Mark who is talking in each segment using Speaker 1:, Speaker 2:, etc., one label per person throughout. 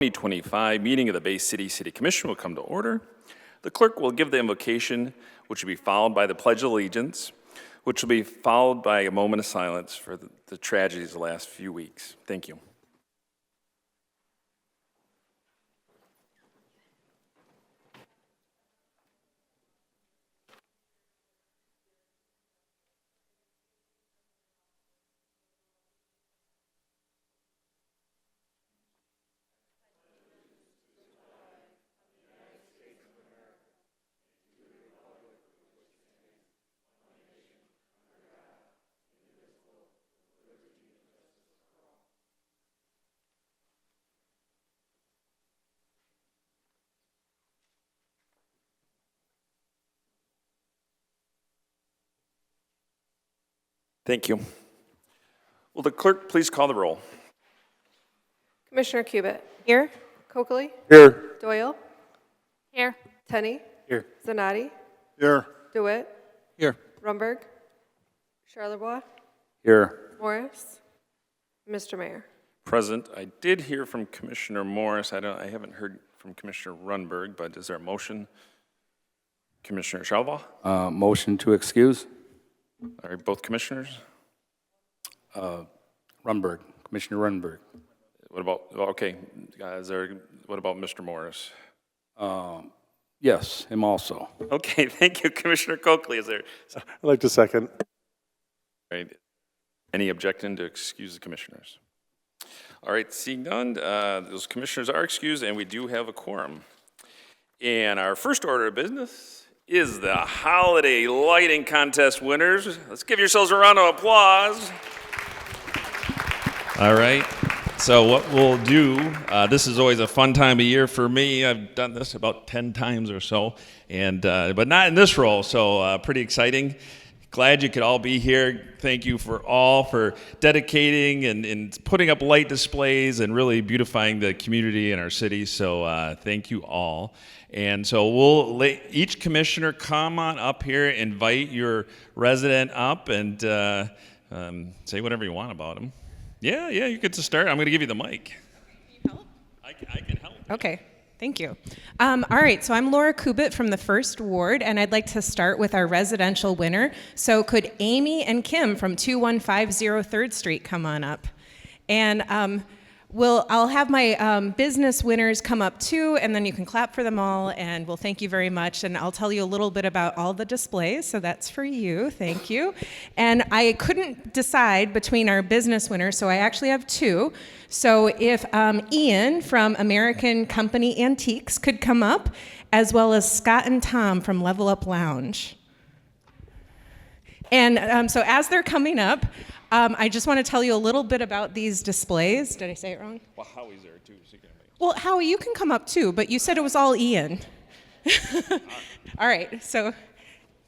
Speaker 1: 2025 meeting of the Bay City City Commission will come to order. The clerk will give the invocation, which will be followed by the Pledge of Allegiance, which will be followed by a moment of silence for the tragedies of the last few weeks. Thank you. Thank you. Will the clerk please call the roll?
Speaker 2: Commissioner Cubit.
Speaker 3: Here.
Speaker 2: Coakley.
Speaker 4: Here.
Speaker 2: Doyle.
Speaker 3: Here.
Speaker 2: Tenney.
Speaker 4: Here.
Speaker 2: Zanotti.
Speaker 4: Here.
Speaker 2: DeWitt.
Speaker 4: Here.
Speaker 2: Rumberg. Charlebois.
Speaker 4: Here.
Speaker 2: Morris. Mr. Mayor.
Speaker 1: Present. I did hear from Commissioner Morris. I haven't heard from Commissioner Runberg, but is there a motion? Commissioner Charlebois?
Speaker 4: Motion to excuse.
Speaker 1: All right, both commissioners?
Speaker 4: Runberg. Commissioner Runberg.
Speaker 1: What about, okay, what about Mr. Morris?
Speaker 4: Yes, him also.
Speaker 1: Okay, thank you, Commissioner Coakley. Is there,
Speaker 5: I'd like to second.
Speaker 1: right, any objection to excuse the commissioners? All right, seeing none, those commissioners are excused, and we do have a quorum. And our first order of business is the holiday lighting contest winners. Let's give yourselves a round of applause. All right. So what we'll do, this is always a fun time of year for me. I've done this about 10 times or so, and but not in this role, so pretty exciting. Glad you could all be here. Thank you for dedicating and putting up light displays and really beautifying the community and our city, so thank you all. And so we'll let each commissioner come on up here, invite your resident up, and say whatever you want about them. Yeah, you get to start. I'm going to give you the mic.
Speaker 3: Need help?
Speaker 1: I can help.
Speaker 3: Okay, thank you. All right, so I'm Laura Kubit from the 1st Ward, and I'd like to start with our residential winner. So could Amy and Kim from 2150 3rd Street come on up? And I'll have my business winners come up too, and then you can clap for them all, and we'll thank you very much. And I'll tell you a little bit about all the displays, so that's for you. Thank you. And I couldn't decide between our business winners, so I actually have two. So if Ian from American Company Antiques could come up, as well as Scott and Tom from Level Up Lounge. And so as they're coming up, I just want to tell you a little bit about these displays. Did I say it wrong?
Speaker 1: Well, Howie's there too. So
Speaker 3: Well, Howie, you can come up too, but you said it was all Ian. All right, so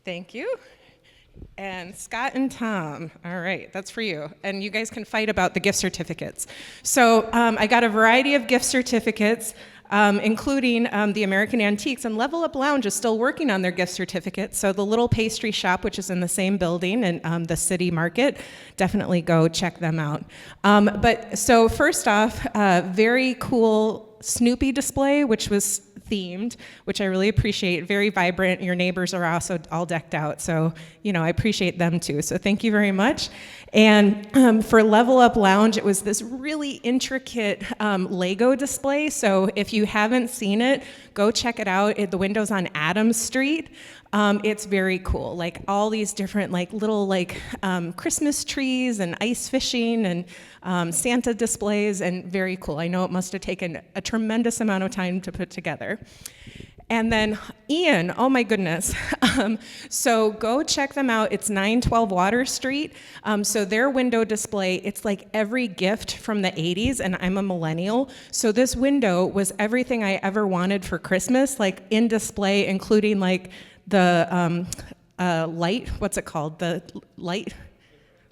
Speaker 3: thank you. And Scott and Tom, all right, that's for you. And you guys can fight about the gift certificates. So I got a variety of gift certificates, including the American Antiques, and Level Up Lounge is still working on their gift certificates. So the little pastry shop, which is in the same building, and the city market, definitely go check them out. But so first off, very cool Snoopy display, which was themed, which I really appreciate. Very vibrant. Your neighbors are also all decked out, so I appreciate them too. So thank you very much. And for Level Up Lounge, it was this really intricate Lego display. So if you haven't seen it, go check it out. The window's on Adams Street. It's very cool. Like all these different little Christmas trees and ice fishing and Santa displays, and very cool. I know it must have taken a tremendous amount of time to put together. And then Ian, oh my goodness. So go check them out. It's 912 Water Street. So their window display, it's like every gift from the 80s, and I'm a millennial. So this window was everything I ever wanted for Christmas, like in display, including the light, what's it called? The light?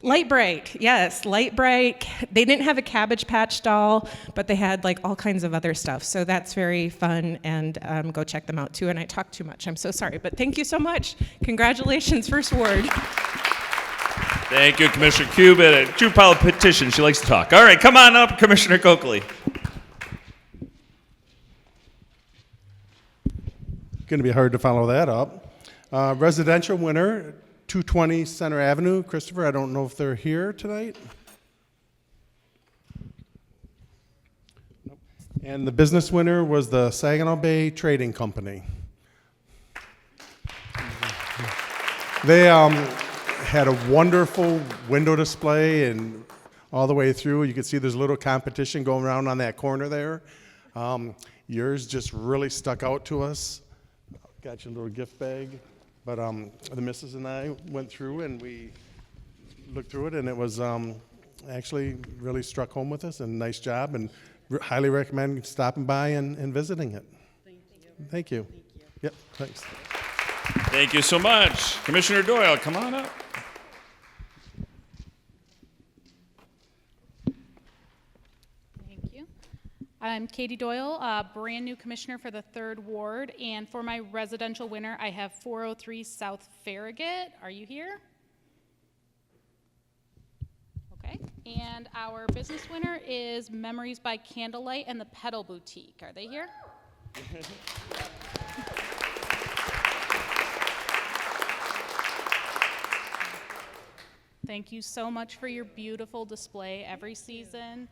Speaker 3: Light Bright, yes, Light Bright. They didn't have a Cabbage Patch doll, but they had all kinds of other stuff. So that's very fun, and go check them out too. And I talk too much, I'm so sorry, but thank you so much. Congratulations, First Ward.
Speaker 1: Thank you, Commissioner Cubit. A true politician, she likes to talk. All right, come on up, Commissioner Coakley.
Speaker 5: going to be hard to follow that up. Residential winner, 220 Center Avenue. Christopher, I don't know if they're here tonight. Nope. And the business winner was the Saginaw Bay Trading Company. They had a wonderful window display and all the way through. You can see there's a little competition going around on that corner there. Yours just really stuck out to us. Got your little gift bag. But the missus and I went through and we looked through it, and it was actually really struck home with us, and nice job, and highly recommend stopping by and visiting it. Thank you. Yep, thanks.
Speaker 1: Thank you so much. Commissioner Doyle, come on up.
Speaker 6: Thank you. I'm Katie Doyle, brand new commissioner for the 3rd Ward, and for my residential winner, I have 403 South Farragut. Are you here? Okay. And our business winner is Memories by Candlelight and the Pedal Boutique. Are they here? Thank you so much for your beautiful display every season,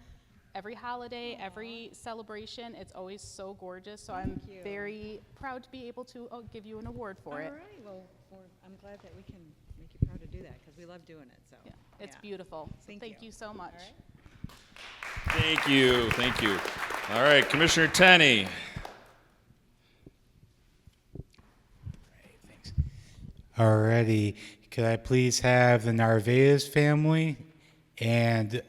Speaker 6: every holiday, every celebration. It's always so gorgeous, so I'm very proud to be able to give you an award for it.
Speaker 7: All right, well, I'm glad that we can make you proud to do that, because we love doing it, so.
Speaker 6: Yeah, it's beautiful. So thank you so much.
Speaker 1: Thank you. Thank you. All right, Commissioner Tenney.
Speaker 8: Alrighty, could I please have the Narvaez family and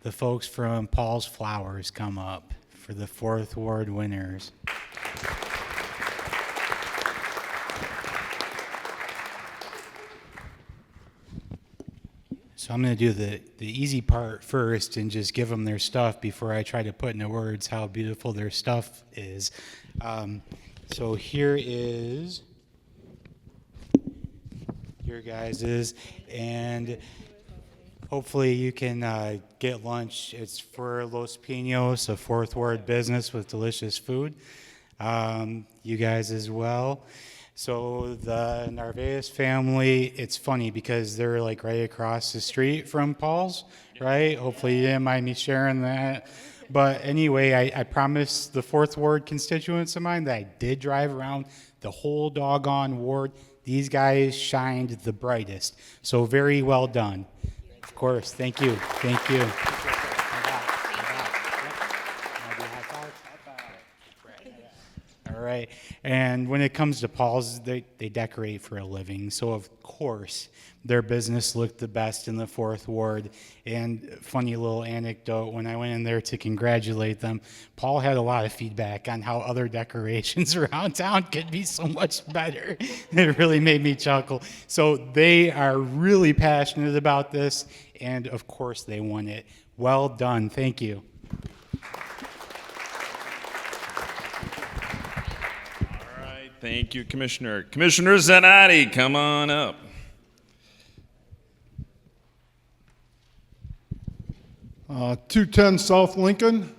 Speaker 8: the folks from Paul's Flowers come up for the 4th Ward winners? So I'm going to do the easy part first and just give them their stuff before I try to put into words how beautiful their stuff is. So here is your guys's, and hopefully you can get lunch. It's for Los Pinos, a 4th Ward business with delicious food. You guys as well. So the Narvaez family, it's funny because they're like right across the street from Paul's, right? Hopefully you didn't mind me sharing that. But anyway, I promised the 4th Ward constituents of mine that I did drive around the whole doggone ward. These guys shined the brightest. So very well done. Of course, thank you, thank you. All right, and when it comes to Paul's, they decorate for a living, so of course their business looked the best in the 4th Ward. And funny little anecdote, when I went in there to congratulate them, Paul had a lot of feedback on how other decorations around town could be so much better. It really made me chuckle. So they are really passionate about this, and of course they won it. Well done, thank you.
Speaker 1: Thank you, Commissioner. Commissioner Zanotti, come on up.
Speaker 9: 210 South Lincoln.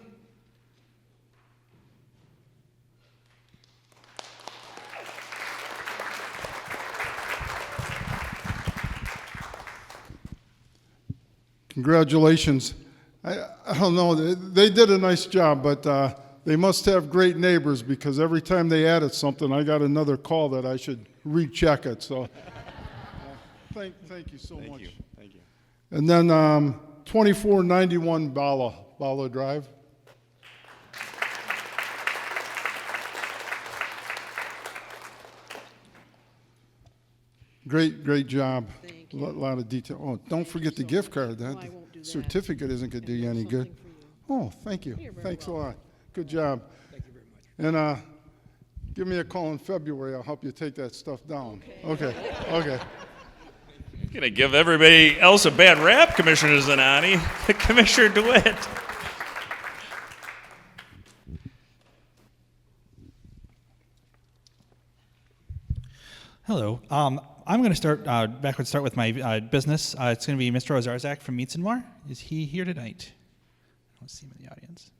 Speaker 9: Congratulations. I don't know, they did a nice job, but they must have great neighbors, because every time they added something, I got another call that I should recheck it. So thank you so much.
Speaker 1: Thank you.
Speaker 9: And then 2491 Bala Drive. Great job.
Speaker 7: Thank
Speaker 9: A lot of detail. Oh, don't forget the gift card. That
Speaker 7: I won't do that.
Speaker 9: certificate isn't going to do you any good.
Speaker 7: Something for you.
Speaker 9: Oh, thank you.
Speaker 7: You're very
Speaker 9: Thanks a
Speaker 7: welcome.
Speaker 9: lot. Good job. Thank you very much. And give me a call in February. I'll help you take that stuff down. Okay.
Speaker 1: You're going to give everybody else a bad rap, Commissioner Zanotti. Commissioner DeWitt.
Speaker 10: Hello. I'm going to start with my business. It's going to be Mr. Ozarzak from Meats and More. Is he here tonight? I don't see him in the audience.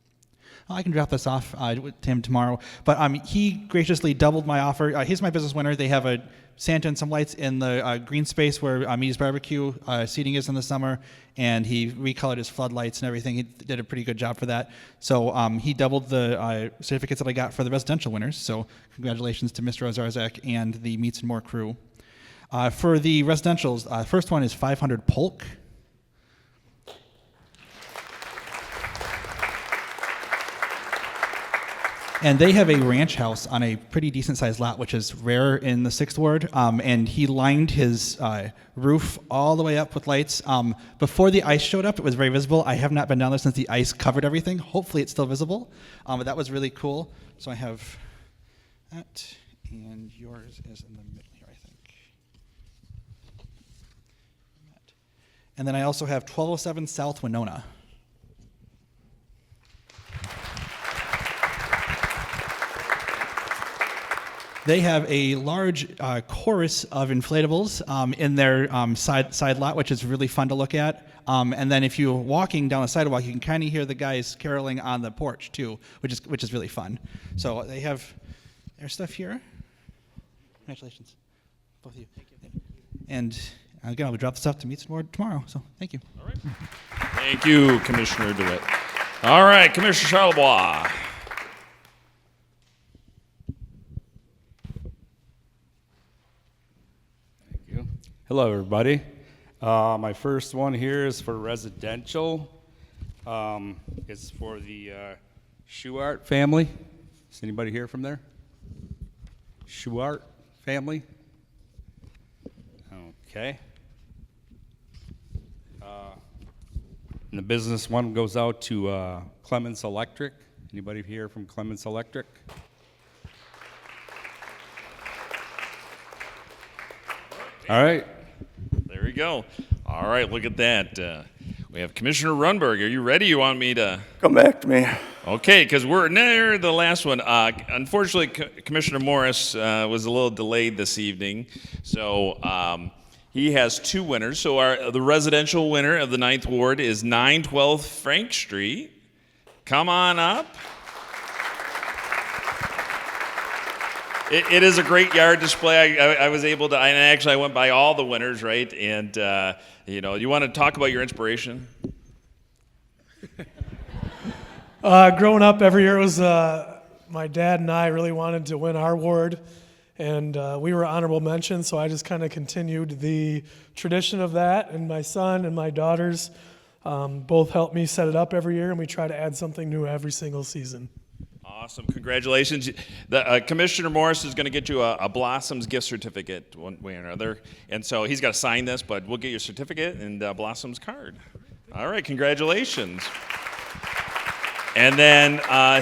Speaker 10: I can drop this off to him tomorrow. But he graciously doubled my offer. He's my business winner. They have a Santa and some lights in the green space where Meady's Barbecue seating is in the summer, and he recolored his floodlights and everything. He did a pretty good job for that. So he doubled the certificates that I got for the residential winners. So congratulations to Mr. Ozarzak and the Meats and More crew. For the residentials, first one is 500 Polk. And they have a ranch house on a pretty decent-sized lot, which is rare in the 6th Ward. And he lined his roof all the way up with lights. Before the ice showed up, it was very visible. I have not been down there since the ice covered everything. Hopefully it's still visible. But that was really cool. So I have that, and yours is in the middle here, I think. And then I also have 1207 South Winona. They have a large chorus of inflatables in their side lot, which is really fun to look at. And then if you're walking down the sidewalk, you can kind of hear the guys caroling on the porch too, which is really fun. So they have their stuff here. Congratulations, both of you. And again, I'll drop this off to Meats and More tomorrow. So thank you.
Speaker 1: All right. Thank you, Commissioner DeWitt. All right, Commissioner Charlebois.
Speaker 4: Hello, everybody. My first one here is for residential. It's for the Schuart family. Is anybody here from there? Schuart family? Okay. And the business one goes out to Clements Electric. Anybody here from Clements Electric? All right.
Speaker 1: There we go. All right, look at that. We have Commissioner Runberg. Are you ready? You want me to
Speaker 11: come back to me?
Speaker 1: Okay, because we're near the last one. Unfortunately, Commissioner Morris was a little delayed this evening, so he has 2 winners. So the residential winner of the 9th Ward is 912 Frank Street. Come on up. It is a great yard display. I was able to, and I went by all the winners, right? And, you want to talk about your inspiration?
Speaker 12: Growing up, every year was my dad and I really wanted to win our ward, and we were honorable mention, so I just kind of continued the tradition of that, and my son and my daughters both helped me set it up every year, and we try to add something new every single season.
Speaker 1: Awesome. Congratulations. Commissioner Morris is going to get you a Blossoms gift certificate one way or another. And so he's got to sign this, but we'll get your certificate and Blossoms card. All right. Congratulations. And then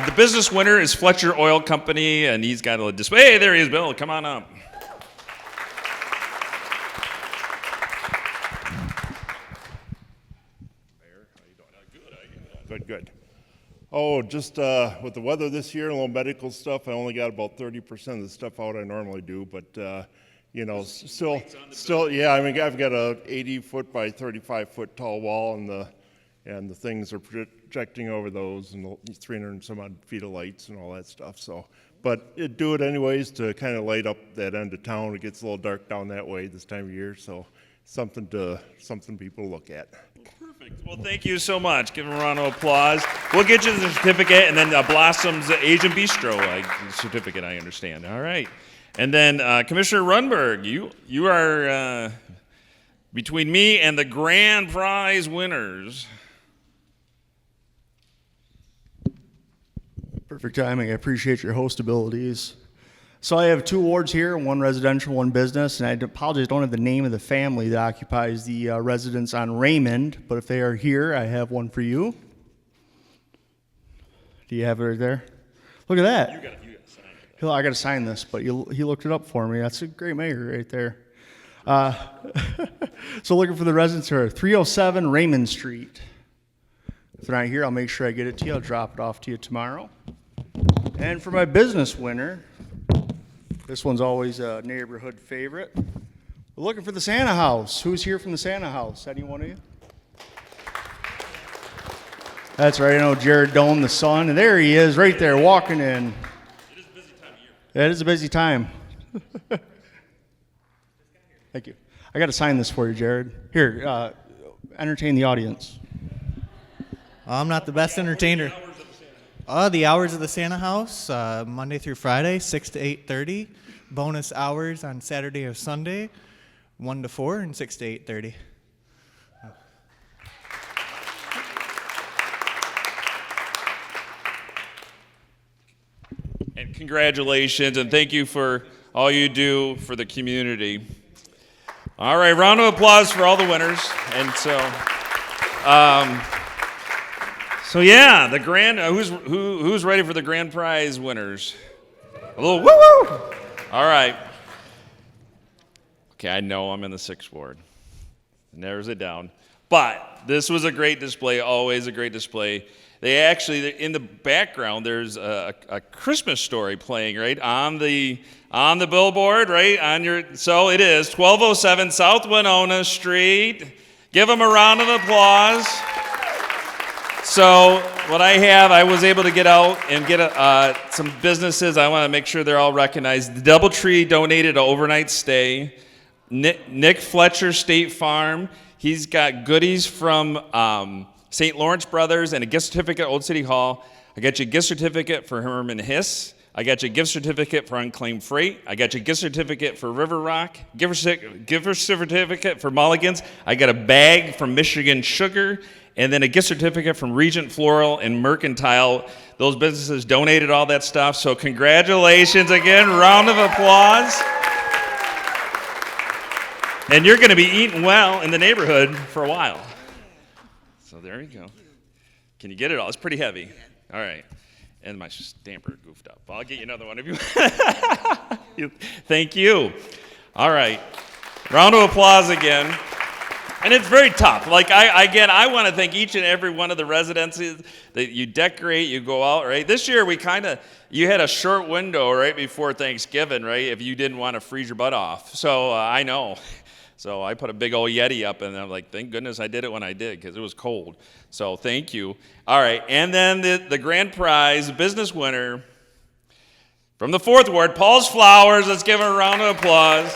Speaker 1: the business winner is Fletcher Oil Company, and he's got a display. Hey, there he is, Bill. Come on up.
Speaker 13: Good. Oh, just with the weather this year, a little medical stuff. I only got about 30% of the stuff out I normally do, but still, yeah. I mean, I've got a 80-foot by 35-foot tall wall, and the things are projecting over those, and 300 and some odd feet of lights and all that stuff. So, but do it anyways to kind of light up that end of town. It gets a little dark down that way this time of year, so something people to look at.
Speaker 1: Perfect. Well, thank you so much. Give him a round of applause. We'll get you the certificate, and then Blossom's Asian Bistro certificate, I understand. All right. And then Commissioner Runberg, you are between me and the grand prize winners.
Speaker 11: Perfect timing. I appreciate your host abilities. So I have 2 awards here, one residential, one business, and I apologize, I don't have the name of the family that occupies the residence on Raymond, but if they are here, I have one for you. Do you have it right there? Look at that.
Speaker 1: You got to sign it.
Speaker 11: I got to sign this, but he looked it up for me. That's a great maker right there. So looking for the residents here, 307 Raymond Street. If they're not here, I'll make sure I get it to you. I'll drop it off to you tomorrow. And for my business winner, this one's always a neighborhood favorite. We're looking for the Santa House. Who's here from the Santa House? Any one of you? That's right. I know Jared Doan, the son, and there he is, right there, walking in. It is a busy time of year. It is a busy time. Thank you. I got to sign this for you, Jared. Here, entertain the audience.
Speaker 14: I'm not the best entertainer. The hours of the Santa House, Monday through Friday, 6 to 8:30. Bonus hours on Saturday or Sunday, 1 to 4 and 6 to 8:30.
Speaker 1: And congratulations, and thank you for all you do for the community. All right, round of applause for all the winners. And so yeah, the grand. Who's ready for the grand prize winners? A little woo woo. All right. Okay, I know I'm in the 6th ward. Narrows it down. But this was a great display. Always a great display. They actually, in the background, there's a Christmas story playing right on the billboard, right so it is 1207 South Winona Street. Give them a round of applause. So what I was able to get out and get some businesses. I want to make sure they're all recognized. The DoubleTree donated an overnight stay. Nick Fletcher State Farm. He's got goodies from St. Lawrence Brothers and a gift certificate at Old City Hall. I got you a gift certificate for Herman Hiss. I got you a gift certificate for Unclaimed Freight. I got you a gift certificate for River Rock. Gift certificate for Mulligan's. I got a bag from Michigan Sugar. And then a gift certificate from Regent Floral and Mercantile. Those businesses donated all that stuff. So congratulations again. Round of applause. And you're going to be eating well in the neighborhood for a while. So there you go. Can you get it all? It's pretty heavy. All right. And my stamper goofed up. I'll get you another one if you. Thank you. All right. Round of applause again. And it's very tough. Like, I want to thank each and every one of the residences that you decorate, you go out, right? This year, you had a short window right before Thanksgiving, right, if you didn't want to freeze your butt off. So I know. So I put a big old Yeti up, and I'm like, thank goodness I did it when I did, because it was cold. So thank you. All right, and then the grand prize, business winner from the 4th Ward, Paul's Flowers. Let's give him a round of applause.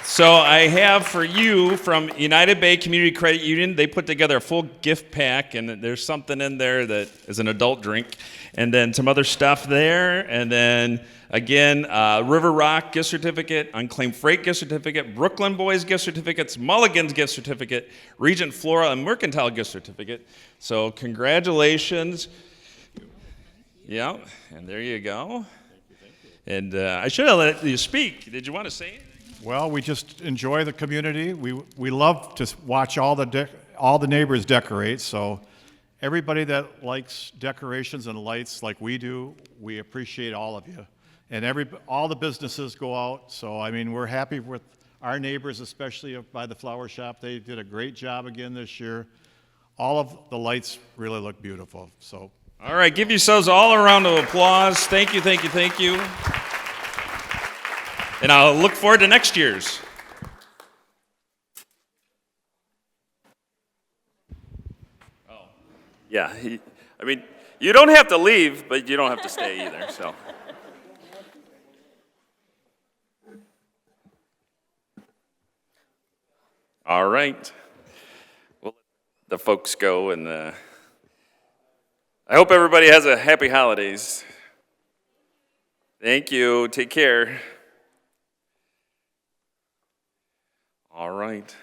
Speaker 1: So I have for you from United Bay Community Credit Union. They put together a full gift pack, and there's something in there that is an adult drink, and then some other stuff there, and then again, River Rock gift certificate, Unclaimed Freight gift certificate, Brooklyn Boys gift certificates, Mulligan's gift certificate, Regent Flora and Mercantile gift certificate. So congratulations. Yeah, and there you go. And I should have let you speak. Did you want to say anything?
Speaker 15: Well, we just enjoy the community. We love to watch all the neighbors decorate. So everybody that likes decorations and lights like we do, we appreciate all of you. And all the businesses go out. So I mean, we're happy with our neighbors, especially by the flower shop. They did a great job again this year. All of the lights really look beautiful. So.
Speaker 1: All right, give yourselves all a round of applause. Thank you, thank you, thank you. And I'll look forward to next year's. Oh, yeah. I mean, you don't have to leave, but you don't have to stay either. So. All right. Well, the folks go, and I hope everybody has a happy holidays. Thank you. Take care. All right,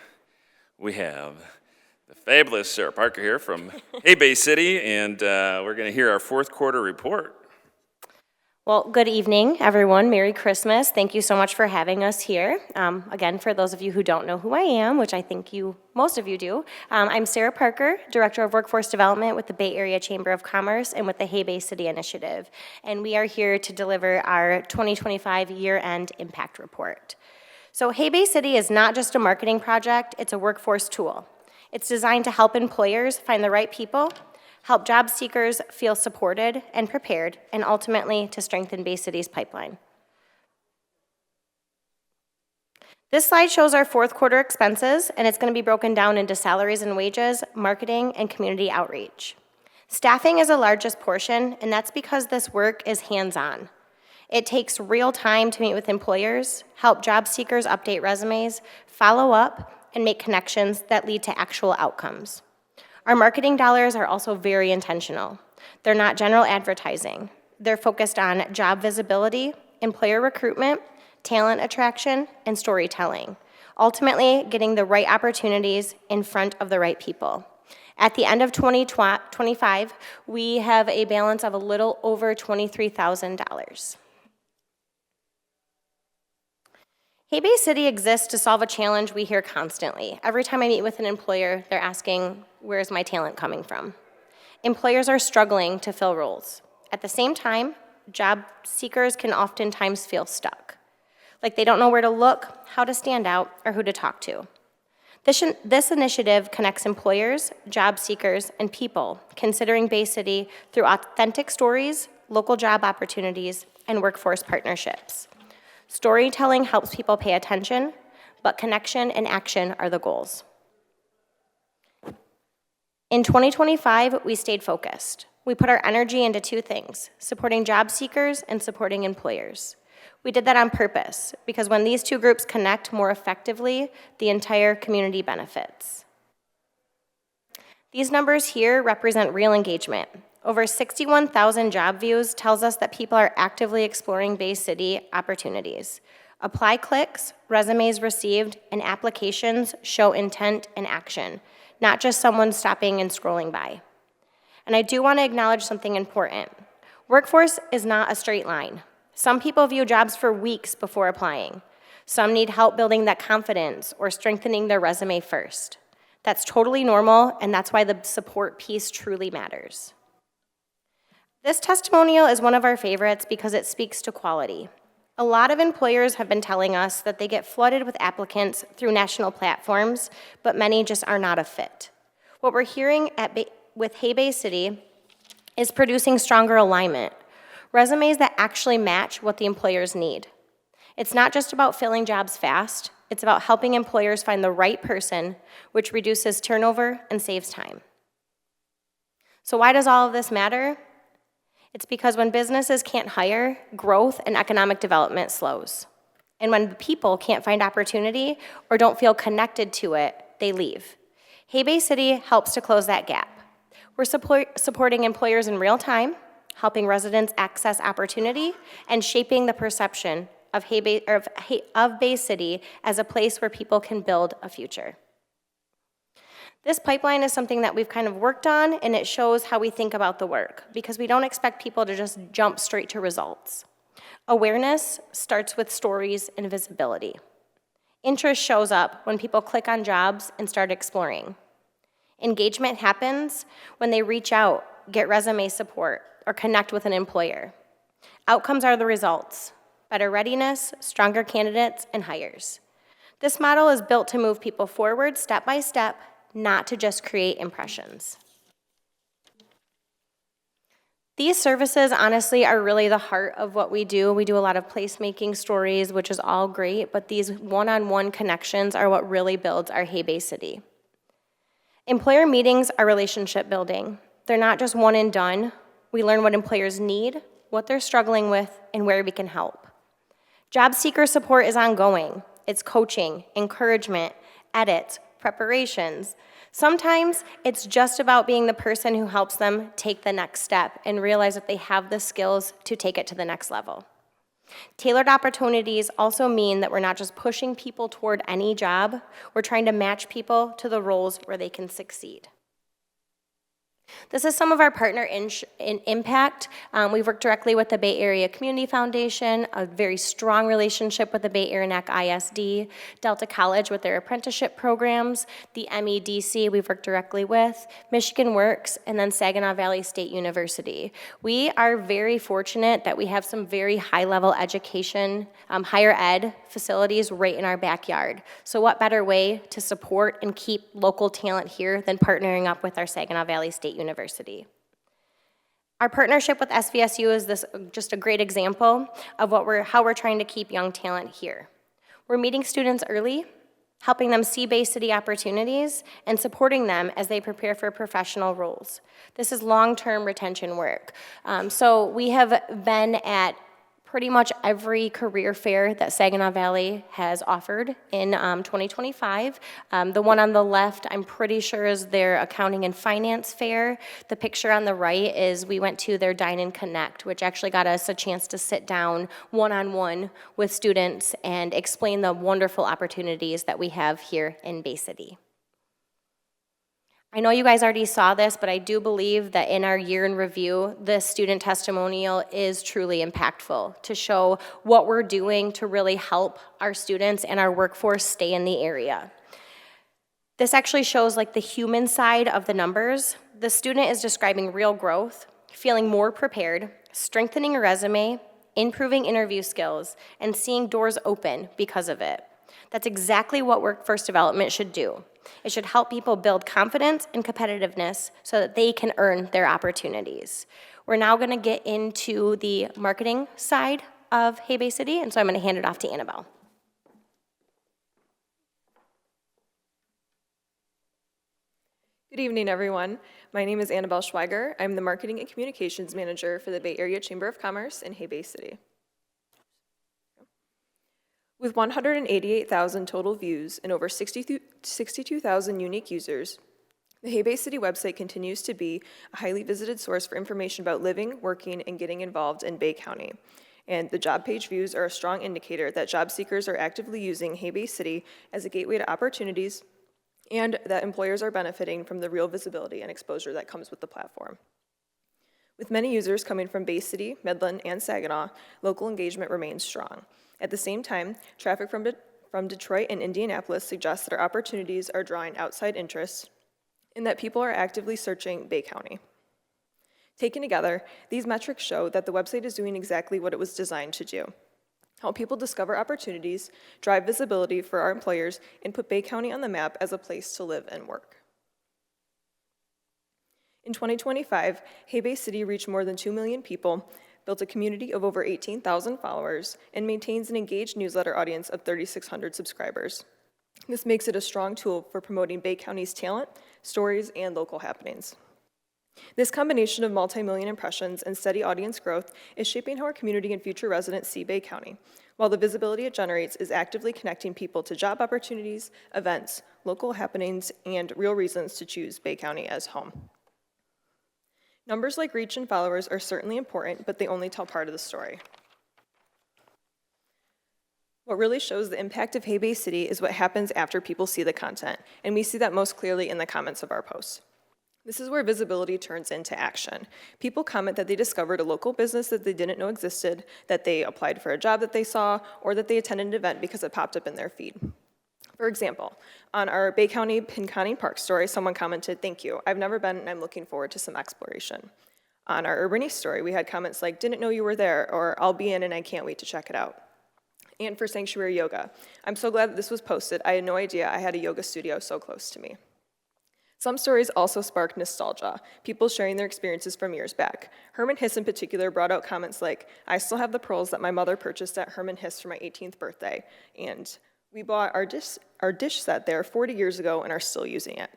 Speaker 1: we have the fabulous Sarah Parker here from Hay Bay City, and we're going to hear our 4th quarter report.
Speaker 16: Well, good evening, everyone. Merry Christmas. Thank you so much for having us here. Again, for those of you who don't know who I am, which I think most of you do, I'm Sarah Parker, Director of Workforce Development with the Bay Area Chamber of Commerce and with the Hay Bay City Initiative. And we are here to deliver our 2025 year-end impact report. So Hay Bay City is not just a marketing project, it's a workforce tool. It's designed to help employers find the right people, help job seekers feel supported and prepared, and ultimately to strengthen Bay City's pipeline. This slide shows our fourth quarter expenses, and it's going to be broken down into salaries and wages, marketing, and community outreach. Staffing is the largest portion, and that's because this work is hands-on. It takes real time to meet with employers, help job seekers update resumes, follow up, and make connections that lead to actual outcomes. Our marketing dollars are also very intentional. They're not general advertising. They're focused on job visibility, employer recruitment, talent attraction, and storytelling, ultimately getting the right opportunities in front of the right people. At the end of 2025, we have a balance of a little over $23,000. Hay Bay City exists to solve a challenge we hear constantly. Every time I meet with an employer, they're asking, where's my talent coming from? Employers are struggling to fill roles. At the same time, job seekers can oftentimes feel stuck, like they don't know where to look, how to stand out, or who to talk to. This initiative connects employers, job seekers, and people considering Bay City through authentic stories, local job opportunities, and workforce partnerships. Storytelling helps people pay attention, but connection and action are the goals. In 2025, we stayed focused. We put our energy into two things, supporting job seekers and supporting employers. We did that on purpose, because when these two groups connect more effectively, the entire community benefits. These numbers here represent real engagement. Over 61,000 job views tells us that people are actively exploring Bay City opportunities. Apply clicks, resumes received, and applications show intent and action, not just someone stopping and scrolling by. And I do want to acknowledge something important. Workforce is not a straight line. Some people view jobs for weeks before applying. Some need help building that confidence or strengthening their resume first. That's totally normal, and that's why the support piece truly matters. This testimonial is one of our favorites because it speaks to quality. A lot of employers have been telling us that they get flooded with applicants through national platforms, but many just are not a fit. What we're hearing with Hay Bay City is producing stronger alignment, resumes that actually match what the employers need. It's not just about filling jobs fast, it's about helping employers find the right person, which reduces turnover and saves time. So why does all of this matter? It's because when businesses can't hire, growth and economic development slows. And when people can't find opportunity or don't feel connected to it, they leave. Hay Bay City helps to close that gap. We're supporting employers in real time, helping residents access opportunity, and shaping the perception of Bay City as a place where people can build a future. This pipeline is something that we've kind of worked on, and it shows how we think about the work, because we don't expect people to just jump straight to results. Awareness starts with stories and visibility. Interest shows up when people click on jobs and start exploring. Engagement happens when they reach out, get resume support, or connect with an employer. Outcomes are the results: better readiness, stronger candidates, and hires. This model is built to move people forward step by step, not to just create impressions. These services, honestly, are really the heart of what we do. We do a lot of placemaking stories, which is all great, but these one-on-one connections are what really builds our Hay Bay City. Employer meetings are relationship building. They're not just one and done. We learn what employers need, what they're struggling with, and where we can help. Job seeker support is ongoing. It's coaching, encouragement, edits, preparations. Sometimes it's just about being the person who helps them take the next step and realize that they have the skills to take it to the next level. Tailored opportunities also mean that we're not just pushing people toward any job, we're trying to match people to the roles where they can succeed. This is some of our partner impact. We've worked directly with the Bay Area Community Foundation, a very strong relationship with the Bay Area NAC ISD, Delta College with their apprenticeship programs, the MEDC we've worked directly with, Michigan Works, and then Saginaw Valley State University. We are very fortunate that we have some very high-level education, higher ed facilities right in our backyard. So what better way to support and keep local talent here than partnering up with our Saginaw Valley State University. Our partnership with SVSU is just a great example of how we're trying to keep young talent here. We're meeting students early, helping them see Bay City opportunities, and supporting them as they prepare for professional roles. This is long-term retention work. So we have been at pretty much every career fair that Saginaw Valley has offered in 2025. The one on the left, I'm pretty sure, is their accounting and finance fair. The picture on the right is we went to their Dine and Connect, which actually got us a chance to sit down one-on-one with students and explain the wonderful opportunities that we have here in Bay City. I know you guys already saw this, but I do believe that in our year in review, the student testimonial is truly impactful to show what we're doing to really help our students and our workforce stay in the area. This actually shows like the human side of the numbers. The student is describing real growth, feeling more prepared, strengthening a resume, improving interview skills, and seeing doors open because of it. That's exactly what workforce development should do. It should help people build confidence and competitiveness so that they can earn their opportunities. We're now going to get into the marketing side of Hey Bay City, and so I'm going to hand it off to Annabelle.
Speaker 17: Good evening, everyone. My name is Annabelle Schweiger. I'm the Marketing and Communications Manager for the Bay Area Chamber of Commerce in Hey Bay City. With 188,000 total views and over 62,000 unique users, the Hey Bay City website continues to be a highly visited source for information about living, working, and getting involved in Bay County. And the job page views are a strong indicator that job seekers are actively using Hey Bay City as a gateway to opportunities and that employers are benefiting from the real visibility and exposure that comes with the platform. With many users coming from Bay City, Midland, and Saginaw, local engagement remains strong. At the same time, traffic from Detroit and Indianapolis suggests that our opportunities are drawing outside interest and that people are actively searching Bay County. Taken together, these metrics show that the website is doing exactly what it was designed to do: help people discover opportunities, drive visibility for our employers, and put Bay County on the map as a place to live and work. In 2025, Hey Bay City reached more than 2 million people, built a community of over 18,000 followers, and maintains an engaged newsletter audience of 3,600 subscribers. This makes it a strong tool for promoting Bay County's talent, stories, and local happenings. This combination of multi-million impressions and steady audience growth is shaping how our community and future residents see Bay County, while the visibility it generates is actively connecting people to job opportunities, events, local happenings, and real reasons to choose Bay County as home. Numbers like reach and followers are certainly important, but they only tell part of the story. What really shows the impact of Hey Bay City is what happens after people see the content, and we see that most clearly in the comments of our posts. This is where visibility turns into action. People comment that they discovered a local business that they didn't know existed, that they applied for a job that they saw, or that they attended an event because it popped up in their feed. For example, on our Bay County Pinconning Park story, someone commented, "Thank you, I've never been and I'm looking forward to some exploration." On our Urban East story, we had comments like, "Didn't know you were there," or "I'll be in and I can't wait to check it out." And for Sanctuary Yoga, "I'm so glad that this was posted. I had no idea I had a yoga studio so close to me." Some stories also spark nostalgia, people sharing their experiences from years back. Herman Hiss in particular brought out comments like, "I still have the pearls that my mother purchased at Herman Hiss for my 18th birthday," and "We bought our dish set there 40 years ago and are still using it."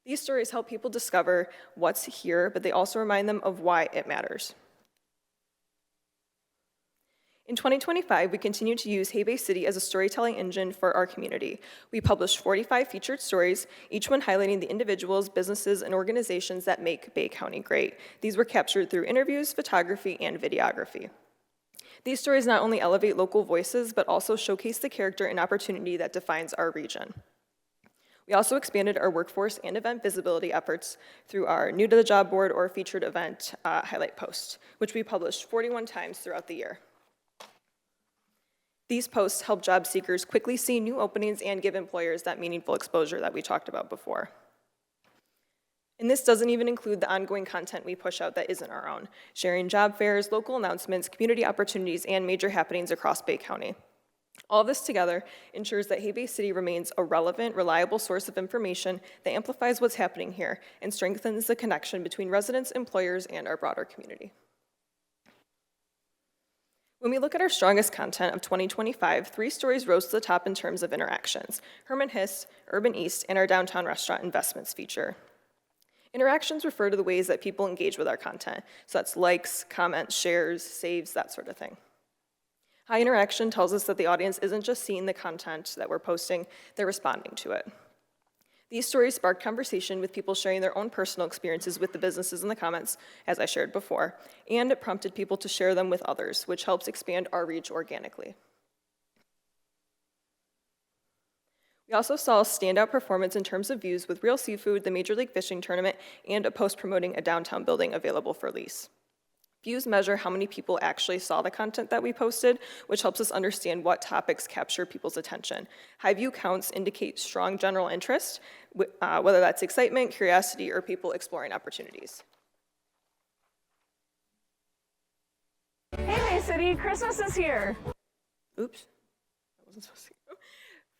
Speaker 17: These stories help people discover what's here, but they also remind them of why it matters. In 2025, we continue to use Hey Bay City as a storytelling engine for our community. We published 45 featured stories, each one highlighting the individuals, businesses, and organizations that make Bay County great. These were captured through interviews, photography, and videography. These stories not only elevate local voices, but also showcase the character and opportunity that defines our region. We also expanded our workforce and event visibility efforts through our New to the Job board or featured event highlight post, which we published 41 times throughout the year. These posts help job seekers quickly see new openings and give employers that meaningful exposure that we talked about before. And this doesn't even include the ongoing content we push out that isn't our own, sharing job fairs, local announcements, community opportunities, and major happenings across Bay County. All this together ensures that Hey Bay City remains a relevant, reliable source of information that amplifies what's happening here and strengthens the connection between residents, employers, and our broader community. When we look at our strongest content of 2025, 3 stories rose to the top in terms of interactions: Herman Hiss, Urban East, and our downtown restaurant investments feature. Interactions refer to the ways that people engage with our content, so that's likes, comments, shares, saves, that sort of thing. High interaction tells us that the audience isn't just seeing the content that we're posting, they're responding to it. These stories sparked conversation with people sharing their own personal experiences with the businesses in the comments, as I shared before, and it prompted people to share them with others, which helps expand our reach organically. We also saw a standout performance in terms of views with Real Seafood, the Major League Fishing Tournament, and a post promoting a downtown building available for lease. Views measure how many people actually saw the content that we posted, which helps us understand what topics capture people's attention. High view counts indicate strong general interest, whether that's excitement, curiosity, or people exploring opportunities.
Speaker 18: Hey, Bay City, Christmas is here.
Speaker 17: Oops, that wasn't supposed to go.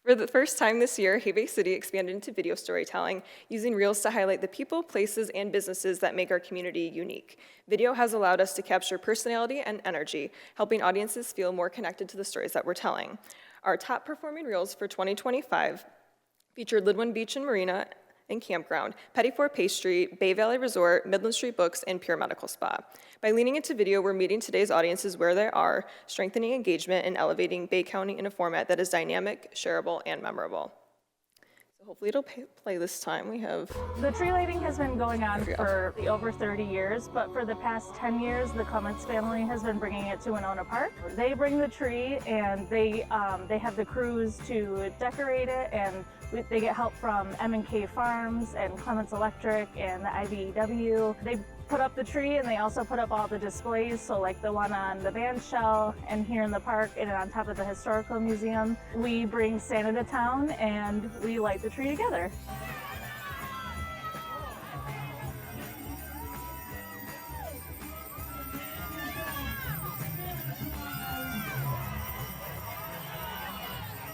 Speaker 17: For the first time this year, Hay Bay City expanded into video storytelling, using reels to highlight the people, places, and businesses that make our community unique. Video has allowed us to capture personality and energy, helping audiences feel more connected to the stories that we're telling. Our top performing reels for 2025 featured Lidwin Beach and Marina and Campground, Petit Four Pastry, Bay Valley Resort, Midland Street Books, and Pure Medical Spa. By leaning into video, we're meeting today's audiences where they are, strengthening engagement and elevating Bay County in a format that is dynamic, shareable, and memorable. So hopefully it'll play this time. We have...
Speaker 18: The tree lighting has been going on for over 30 years, but for the past 10 years, the Clements family has been bringing it to Winona Park. They bring the tree and they have the crews to decorate it, and they get help from M&K Farms and Clements Electric and the IBEW. They put up the tree and they also put up all the displays, so like the one on the band shell and here in the park and on top of the historical museum. We bring Santa to town and we light the tree together.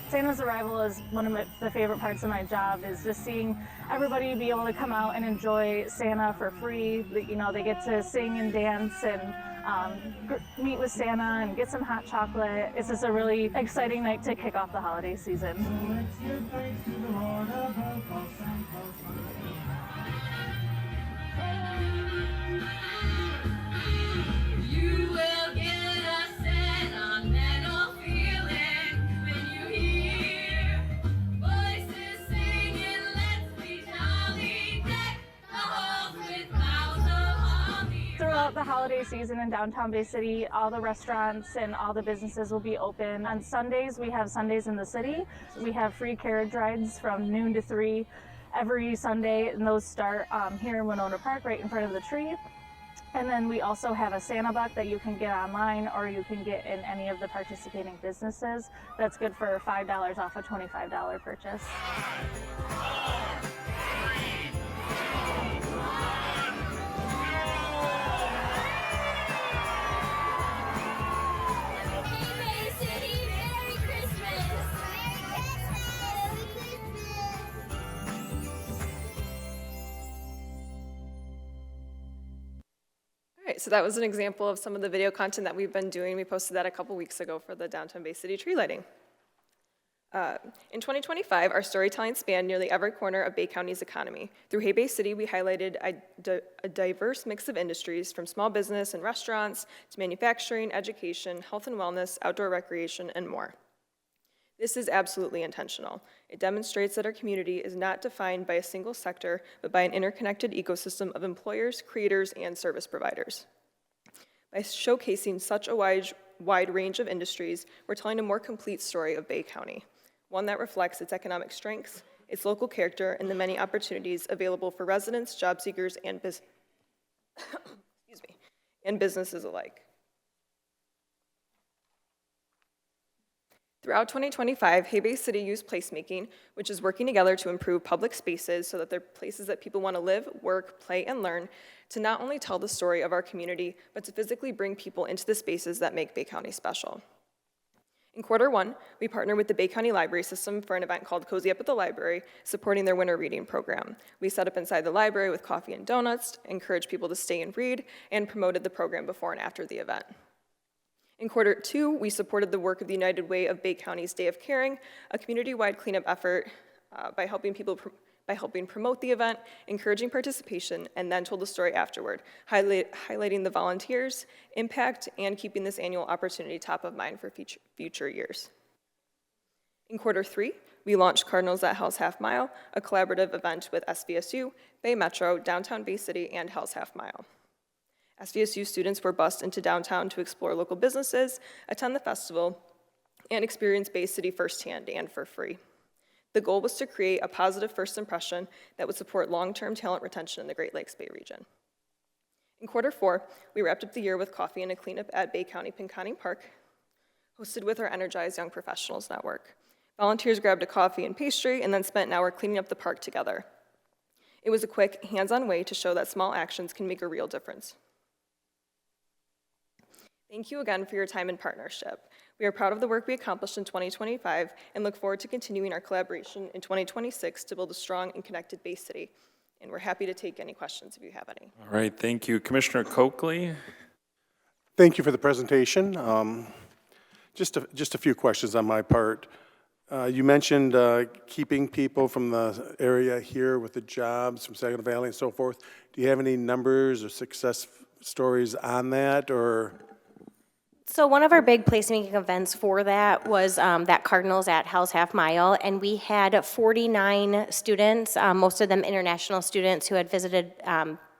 Speaker 18: Santa's arrival is one of the favorite parts of my job, is just seeing everybody be able to come out and enjoy Santa for free. You know, they get to sing and dance and meet with Santa and get some hot chocolate. It's just a really exciting night to kick off the holiday season.
Speaker 19: You will get a sentimental feeling when you hear voices singing, let's be jolly, deck the halls with boughs of holly.
Speaker 18: Throughout the holiday season in downtown Bay City, all the restaurants and all the businesses will be open. On Sundays, we have Sundays in the City. We have free carriage rides from noon to 3 every Sunday, and those start here in Winona Park, right in front of the tree. And then we also have a Santa Buck that you can get online or you can get in any of the participating businesses. That's good for $5 off a $25 purchase.
Speaker 17: All right, so that was an example of some of the video content that we've been doing. We posted that a couple weeks ago for the Downtown Bay City tree lighting. In 2025, our storytelling spanned nearly every corner of Bay County's economy. Through Hay Bay City, we highlighted a diverse mix of industries, from small business and restaurants to manufacturing, education, health and wellness, outdoor recreation, and more. This is absolutely intentional. It demonstrates that our community is not defined by a single sector, but by an interconnected ecosystem of employers, creators, and service providers. By showcasing such a wide range of industries, we're telling a more complete story of Bay County, one that reflects its economic strengths, its local character, and the many opportunities available for residents, job seekers, and businesses alike. Throughout 2025, Hay Bay City used placemaking, which is working together to improve public spaces so that they're places that people want to live, work, play, and learn, to not only tell the story of our community, but to physically bring people into the spaces that make Bay County special. In Q1, we partnered with the Bay County Library System for an event called Cozy Up at the Library, supporting their winter reading program. We set up inside the library with coffee and donuts, encouraged people to stay and read, and promoted the program before and after the event. In quarter two, we supported the work of the United Way of Bay County's Day of Caring, a community-wide cleanup effort by helping promote the event, encouraging participation, and then told the story afterward, highlighting the volunteers' impact and keeping this annual opportunity top of mind for future years. In quarter three, we launched Cardinals at Hell's Half Mile, a collaborative event with SVSU, Bay Metro, Downtown Bay City, and Hell's Half Mile. SVSU students were bused into downtown to explore local businesses, attend the festival, and experience Bay City firsthand and for free. The goal was to create a positive first impression that would support long-term talent retention in the Great Lakes Bay region. In quarter four, we wrapped up the year with coffee and a cleanup at Bay County Pinconning Park, hosted with our Energized Young Professionals Network. Volunteers grabbed a coffee and pastry and then spent an hour cleaning up the park together. It was a quick, hands-on way to show that small actions can make a real difference. Thank you again for your time and partnership. We are proud of the work we accomplished in 2025 and look forward to continuing our collaboration in 2026 to build a strong and connected Bay City. And we're happy to take any questions if you have any.
Speaker 1: All right, thank you. Commissioner Coakley.
Speaker 5: Thank you for the presentation. Just a few questions on my part. You mentioned keeping people from the area here with the jobs from Saginaw Valley and so forth. Do you have any numbers or success stories on that, or?
Speaker 16: So one of our big placemaking events for that was that Cardinals at Hell's Half Mile, and we had 49 students, most of them international students who had visited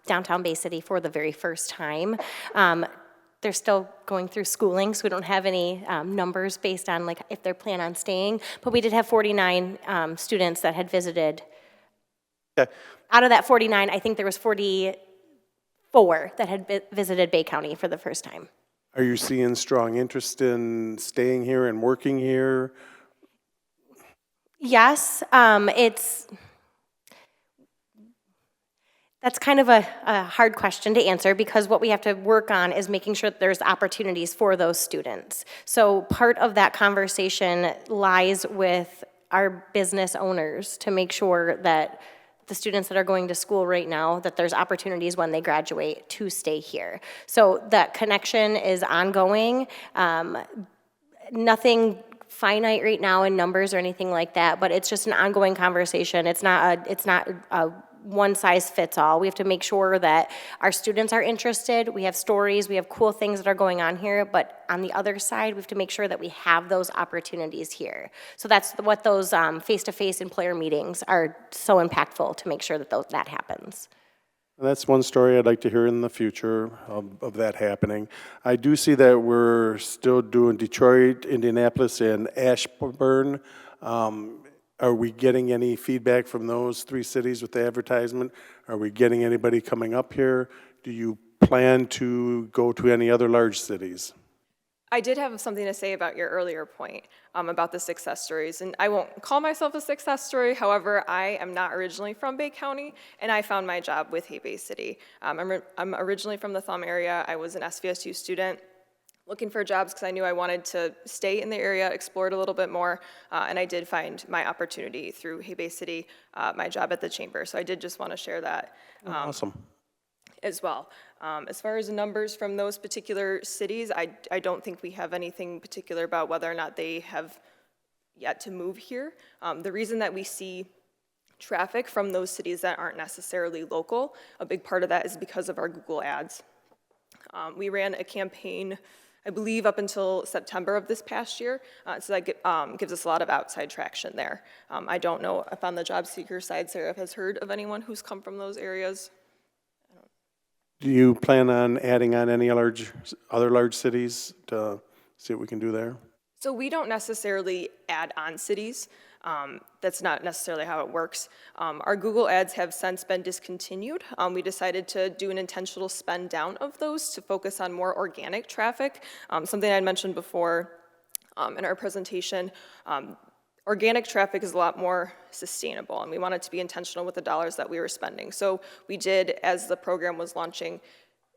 Speaker 16: downtown Bay City for the very first time. They're still going through schooling, so we don't have any numbers based on like if they're planning on staying, but we did have 49 students that had visited.
Speaker 5: Okay.
Speaker 16: Out of that 49, I think there was 44 that had visited Bay County for the first time.
Speaker 5: Are you seeing strong interest in staying here and working here?
Speaker 16: Yes, that's kind of a hard question to answer because what we have to work on is making sure that there's opportunities for those students. So part of that conversation lies with our business owners to make sure that the students that are going to school right now, that there's opportunities when they graduate to stay here. So that connection is ongoing. Nothing finite right now in numbers or anything like that, but it's just an ongoing conversation. It's not a one size fits all. We have to make sure that our students are interested. We have stories, we have cool things that are going on here, but on the other side, we have to make sure that we have those opportunities here. So that's what those face-to-face employer meetings are so impactful to make sure that that happens.
Speaker 5: That's one story I'd like to hear in the future of that happening. I do see that we're still doing Detroit, Indianapolis, and Ashburn. Are we getting any feedback from those three cities with the advertisement? Are we getting anybody coming up here? Do you plan to go to any other large cities?
Speaker 17: I did have something to say about your earlier point about the success stories, and I won't call myself a success story. However, I am not originally from Bay County, and I found my job with Hay Bay City. I'm originally from the Thumb area. I was an SVSU student looking for jobs because I knew I wanted to stay in the area, explore it a little bit more, and I did find my opportunity through Hay Bay City, my job at the chamber. So I did just want to share that.
Speaker 5: Awesome.
Speaker 17: As well. As far as numbers from those particular cities, I don't think we have anything particular about whether or not they have yet to move here. The reason that we see traffic from those cities that aren't necessarily local, a big part of that is because of our Google ads. We ran a campaign, I believe, up until September of this past year, so that gives us a lot of outside traction there. I don't know if on the job seeker side, Sarah has heard of anyone who's come from those areas.
Speaker 5: Do you plan on adding on any other large cities to see what we can do there?
Speaker 17: So we don't necessarily add on cities. That's not necessarily how it works. Our Google ads have since been discontinued. We decided to do an intentional spend down of those to focus on more organic traffic. Something I mentioned before in our presentation, organic traffic is a lot more sustainable, and we wanted to be intentional with the dollars that we were spending. So we did, as the program was launching,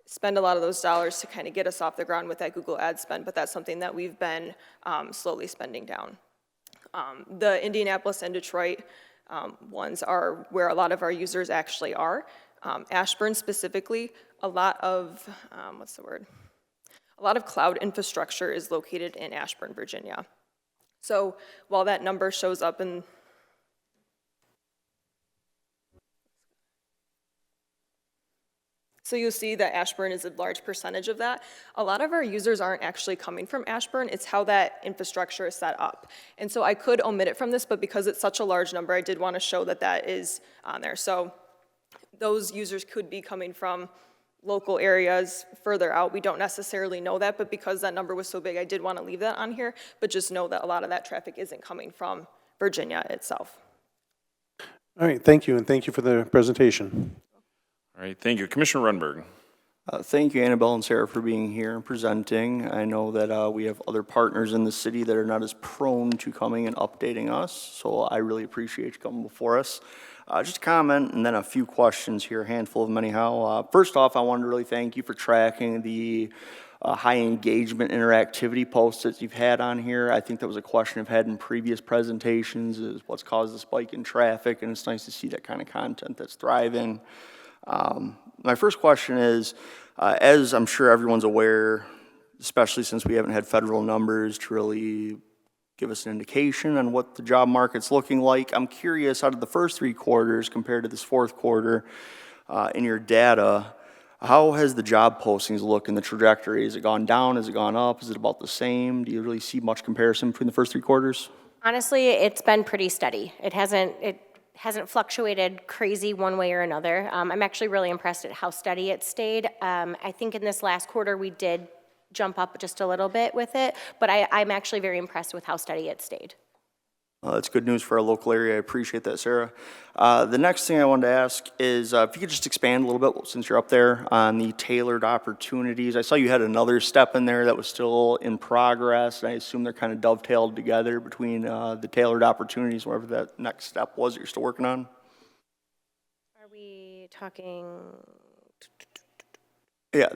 Speaker 17: spend a lot of those dollars to kind of get us off the ground with that Google ad spend, but that's something that we've been slowly spending down. The Indianapolis and Detroit ones are where a lot of our users actually are. Ashburn specifically, a lot of A lot of cloud infrastructure is located in Ashburn, Virginia. So while that number shows up in So you'll see that Ashburn is a large percentage of that. A lot of our users aren't actually coming from Ashburn, it's how that infrastructure is set up. And so I could omit it from this, but because it's such a large number, I did want to show that that is on there. So those users could be coming from local areas further out. We don't necessarily know that, but because that number was so big, I did want to leave that on here, but just know that a lot of that traffic isn't coming from Virginia itself.
Speaker 5: All right, thank you, and thank you for the presentation.
Speaker 1: All right, thank you. Commissioner Rundberg.
Speaker 11: Thank you, Annabelle and Sarah, for being here and presenting. I know that we have other partners in the city that are not as prone to coming and updating us, so I really appreciate you coming before us. Just a comment and then a few questions here, a handful of them anyhow. First off, I wanted to really thank you for tracking the high engagement interactivity posts that you've had on here. I think that was a question I've had in previous presentations, is what's caused the spike in traffic, and it's nice to see that kind of content that's thriving. My first question is, as I'm sure everyone's aware, especially since we haven't had federal numbers to really give us an indication on what the job market's looking like, I'm curious, out of the first 3 quarters compared to this 4th quarter, in your data, how has the job postings looked in the trajectory? Has it gone down? Has it gone up? Is it about the same? Do you really see much comparison between the first 3 quarters?
Speaker 16: Honestly, it's been pretty steady. It hasn't fluctuated crazy one way or another. I'm actually really impressed at how steady it stayed. I think in this last quarter we did jump up just a little bit with it, but I'm actually very impressed with how steady it stayed.
Speaker 11: That's good news for our local area. I appreciate that, Sarah. The next thing I wanted to ask is if you could just expand a little bit, since you're up there, on the tailored opportunities. I saw you had another step in there that was still in progress, and I assume they're kind of dovetailed together between the tailored opportunities, whatever that next step was that you're still working on.
Speaker 16: Are we talking
Speaker 11: Yeah,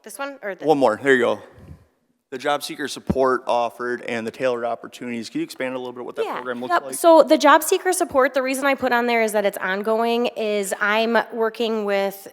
Speaker 16: this one or this?
Speaker 11: one more. There you go. The job seeker support offered and the tailored opportunities. Can you expand a little bit what that program looks like?
Speaker 16: So the job seeker support, the reason I put on there is that it's ongoing, is I'm working with,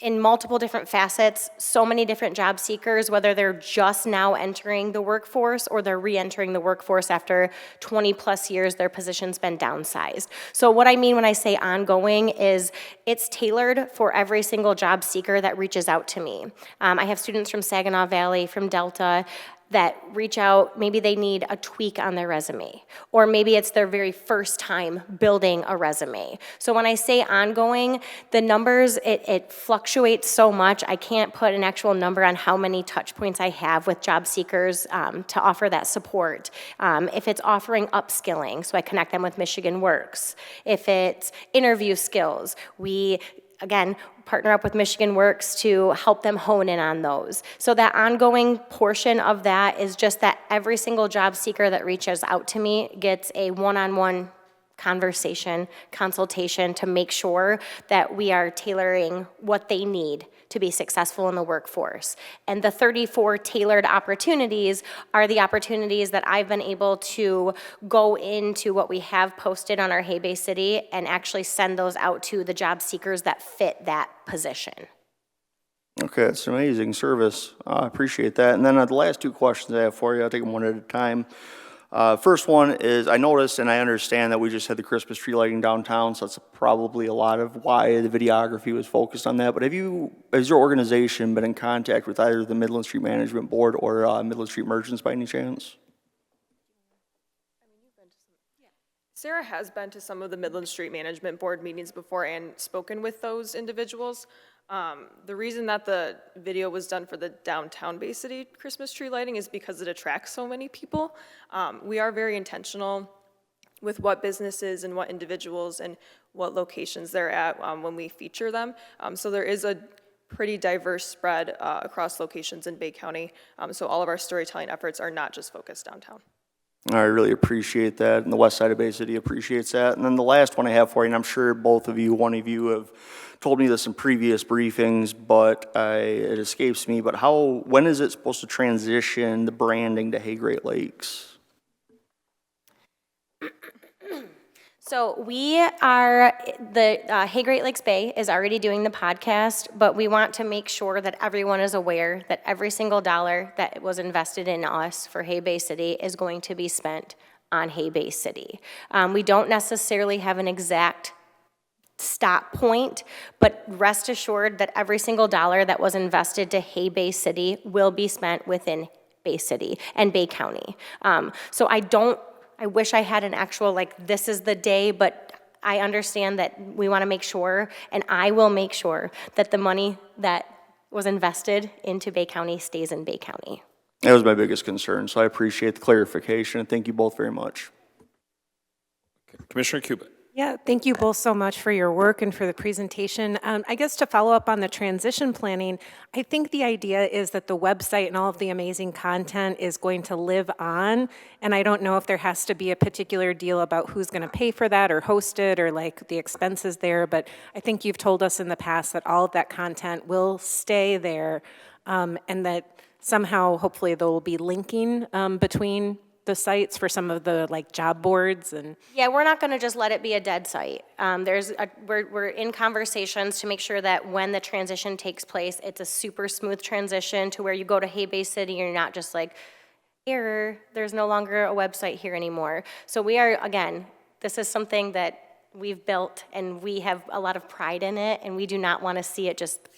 Speaker 16: in multiple different facets, so many different job seekers, whether they're just now entering the workforce or they're re-entering the workforce after 20 plus years their position's been downsized. So what I mean when I say ongoing is it's tailored for every single job seeker that reaches out to me. I have students from Saginaw Valley, from Delta, that reach out, maybe they need a tweak on their resume, or maybe it's their very first time building a resume. So when I say ongoing, the numbers, it fluctuates so much, I can't put an actual number on how many touch points I have with job seekers to offer that support. If it's offering upskilling, so I connect them with Michigan Works. If it's interview skills, we again, partner up with Michigan Works to help them hone in on those. So that ongoing portion of that is just that every single job seeker that reaches out to me gets a one-on-one conversation, consultation to make sure that we are tailoring what they need to be successful in the workforce. And the 34 tailored opportunities are the opportunities that I've been able to go into what we have posted on our Hay Bay City and actually send those out to the job seekers that fit that position.
Speaker 11: Okay, that's an amazing service. I appreciate that. And then the last 2 questions I have for you, I'll take them one at a time. First one is, I noticed and I understand that we just had the Christmas tree lighting downtown, so that's probably a lot of why the videography was focused on that. But has your organization been in contact with either the Midland Street Management Board or Midland Street Merchants by any chance?
Speaker 17: Sarah has been to some of the Midland Street Management Board meetings before and spoken with those individuals. The reason that the video was done for the downtown Bay City Christmas tree lighting is because it attracts so many people. We are very intentional with what businesses and what individuals and what locations they're at when we feature them. So there is a pretty diverse spread across locations in Bay County. So all of our storytelling efforts are not just focused downtown.
Speaker 11: I really appreciate that, and the west side of Bay City appreciates that. And then the last one I have for you, and I'm sure both of you, one of you have told me this in previous briefings, but it escapes me, but when is it supposed to transition the branding to Hay Great Lakes?
Speaker 16: So we are, the Hey Great Lakes Bay is already doing the podcast, but we want to make sure that everyone is aware that every single dollar that was invested in us for Hay Bay City is going to be spent on Hay Bay City. We don't necessarily have an exact stop point, but rest assured that every single dollar that was invested to Hay Bay City will be spent within Bay City and Bay County. So I wish I had an actual, like, this is the day, but I understand that we want to make sure, and I will make sure, that the money that was invested into Bay County stays in Bay County.
Speaker 11: That was my biggest concern, so I appreciate the clarification, and thank you both very much.
Speaker 1: Commissioner Cubitt.
Speaker 20: Yeah, thank you both so much for your work and for the presentation. I guess to follow up on the transition planning, I think the idea is that the website and all of the amazing content is going to live on, and I don't know if there has to be a particular deal about who's going to pay for that or host it or like the expenses there, but I think you've told us in the past that all of that content will stay there, and that somehow, hopefully, there will be linking between the sites for some of the like job boards and.
Speaker 16: Yeah, we're not going to just let it be a dead site. We're in conversations to make sure that when the transition takes place, it's a super smooth transition to where you go to Hay Bay City and you're not just like, error, there's no longer a website here anymore. So we are, again, this is something that we've built and we have a lot of pride in it, and we do not want to see it just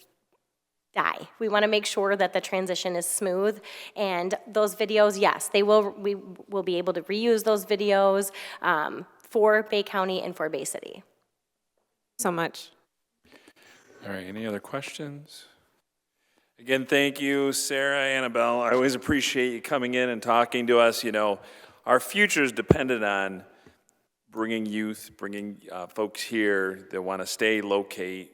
Speaker 16: die. We want to make sure that the transition is smooth, and those videos, yes, we will be able to reuse those videos for Bay County and for Bay City.
Speaker 20: So much.
Speaker 1: All right, any other questions? Again, thank you, Sarah, Annabelle. I always appreciate you coming in and talking to us. You know, our future is dependent on bringing youth, bringing folks here that want to stay, locate,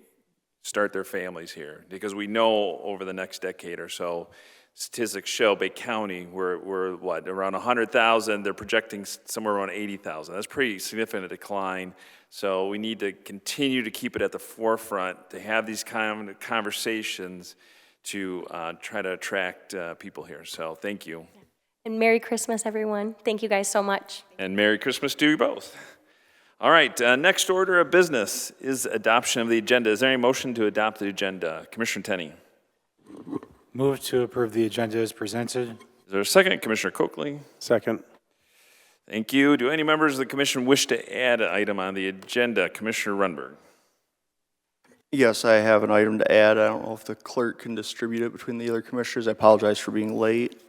Speaker 1: start their families here, because we know over the next decade or so, statistics show Bay County, we're what, around 100,000, they're projecting somewhere around 80,000. That's pretty significant decline, so we need to continue to keep it at the forefront, to have these kind of conversations to try to attract people here, so thank you.
Speaker 16: And Merry Christmas, everyone. Thank you guys so much.
Speaker 1: And Merry Christmas to you both. All right, next order of business is adoption of the agenda. Is there any motion to adopt the agenda? Commissioner Tenney.
Speaker 8: Move to approve the agenda as presented.
Speaker 1: Is there a second? Commissioner Coakley.
Speaker 5: Second.
Speaker 1: Thank you. Do any members of the commission wish to add an item on the agenda? Commissioner Runberg.
Speaker 11: Yes, I have an item to add. I don't know if the clerk can distribute it between the other commissioners. I apologize for being late.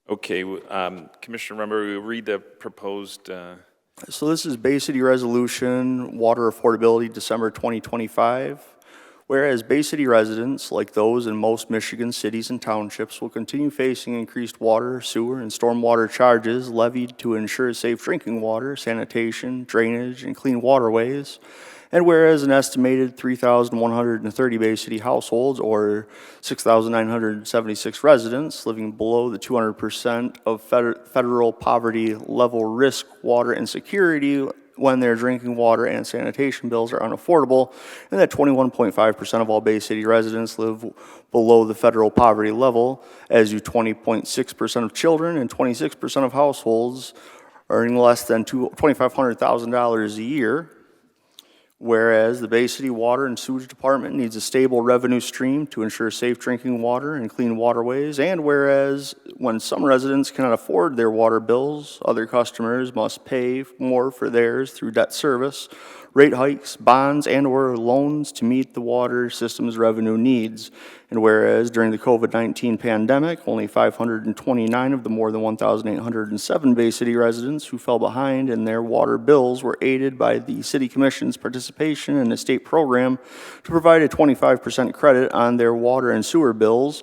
Speaker 1: Okay, Commissioner Runberg, we'll read the proposed.
Speaker 11: So this is Bay City Resolution, Water Affordability, December 2025. Whereas Bay City residents, like those in most Michigan cities and townships, will continue facing increased water, sewer, and stormwater charges levied to ensure safe drinking water, sanitation, drainage, and clean waterways. And whereas an estimated 3,130 Bay City households, or 6,976 residents, living below the 200% of federal poverty level risk water insecurity when their drinking water and sanitation bills are unaffordable, and that 21.5% of all Bay City residents live below the federal poverty level, as do 20.6% of children and 26% of households earning less than $2,500,000 a year. Whereas the Bay City Water and Sewage Department needs a stable revenue stream to ensure safe drinking water and clean waterways, and whereas when some residents cannot afford their water bills, other customers must pay more for theirs through debt service, rate hikes, bonds, and/or loans to meet the water system's revenue needs. And whereas during the COVID-19 pandemic, only 529 of the more than 1,807 Bay City residents who fell behind in their water bills were aided by the City Commission's participation participation in a state program to provide a 25% credit on their water and sewer bills,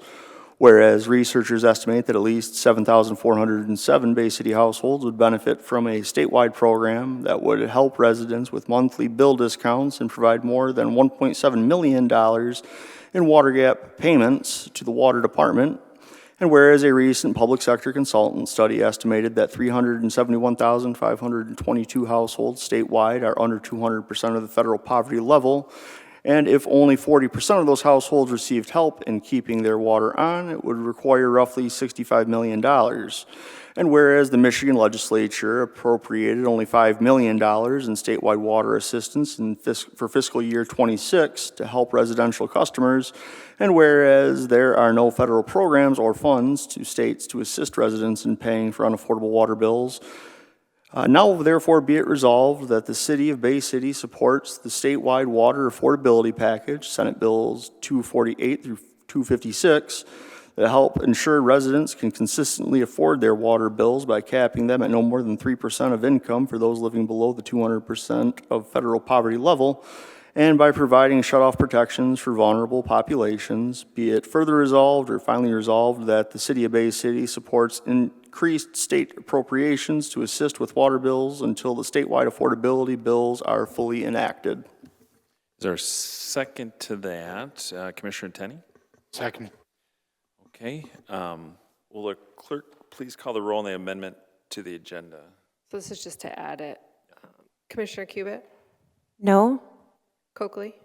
Speaker 11: whereas researchers estimate that at least 7,407 Bay City households would benefit from a statewide program that would help residents with monthly bill discounts and provide more than $1.7 million in water gap payments to the water department. And whereas a recent public sector consultant study estimated that 371,522 households statewide are under 200% of the federal poverty level, and if only 40% of those households received help in keeping their water on, it would require roughly $65 million. And whereas the Michigan legislature appropriated only $5 million in statewide water assistance for fiscal year 26 to help residential customers, and whereas there are no federal programs or funds to states to assist residents in paying for unaffordable water bills, now therefore be it resolved that the City of Bay City supports the statewide water affordability package, Senate Bills 248 through 256, that help ensure residents can consistently afford their water bills by capping them at no more than 3% of income for those living below the 200% of federal poverty level, and by providing shutoff protections for vulnerable populations. Be it further resolved or finally resolved that the City of Bay City supports increased state appropriations to assist with water bills until the statewide affordability bills are fully enacted.
Speaker 1: Is there a second to that? Commissioner Tenney?
Speaker 8: Second.
Speaker 1: Okay. Will the clerk please call the roll on the amendment to the agenda?
Speaker 2: So this is just to add it. Commissioner Cubit?
Speaker 20: No?
Speaker 2: Coakley?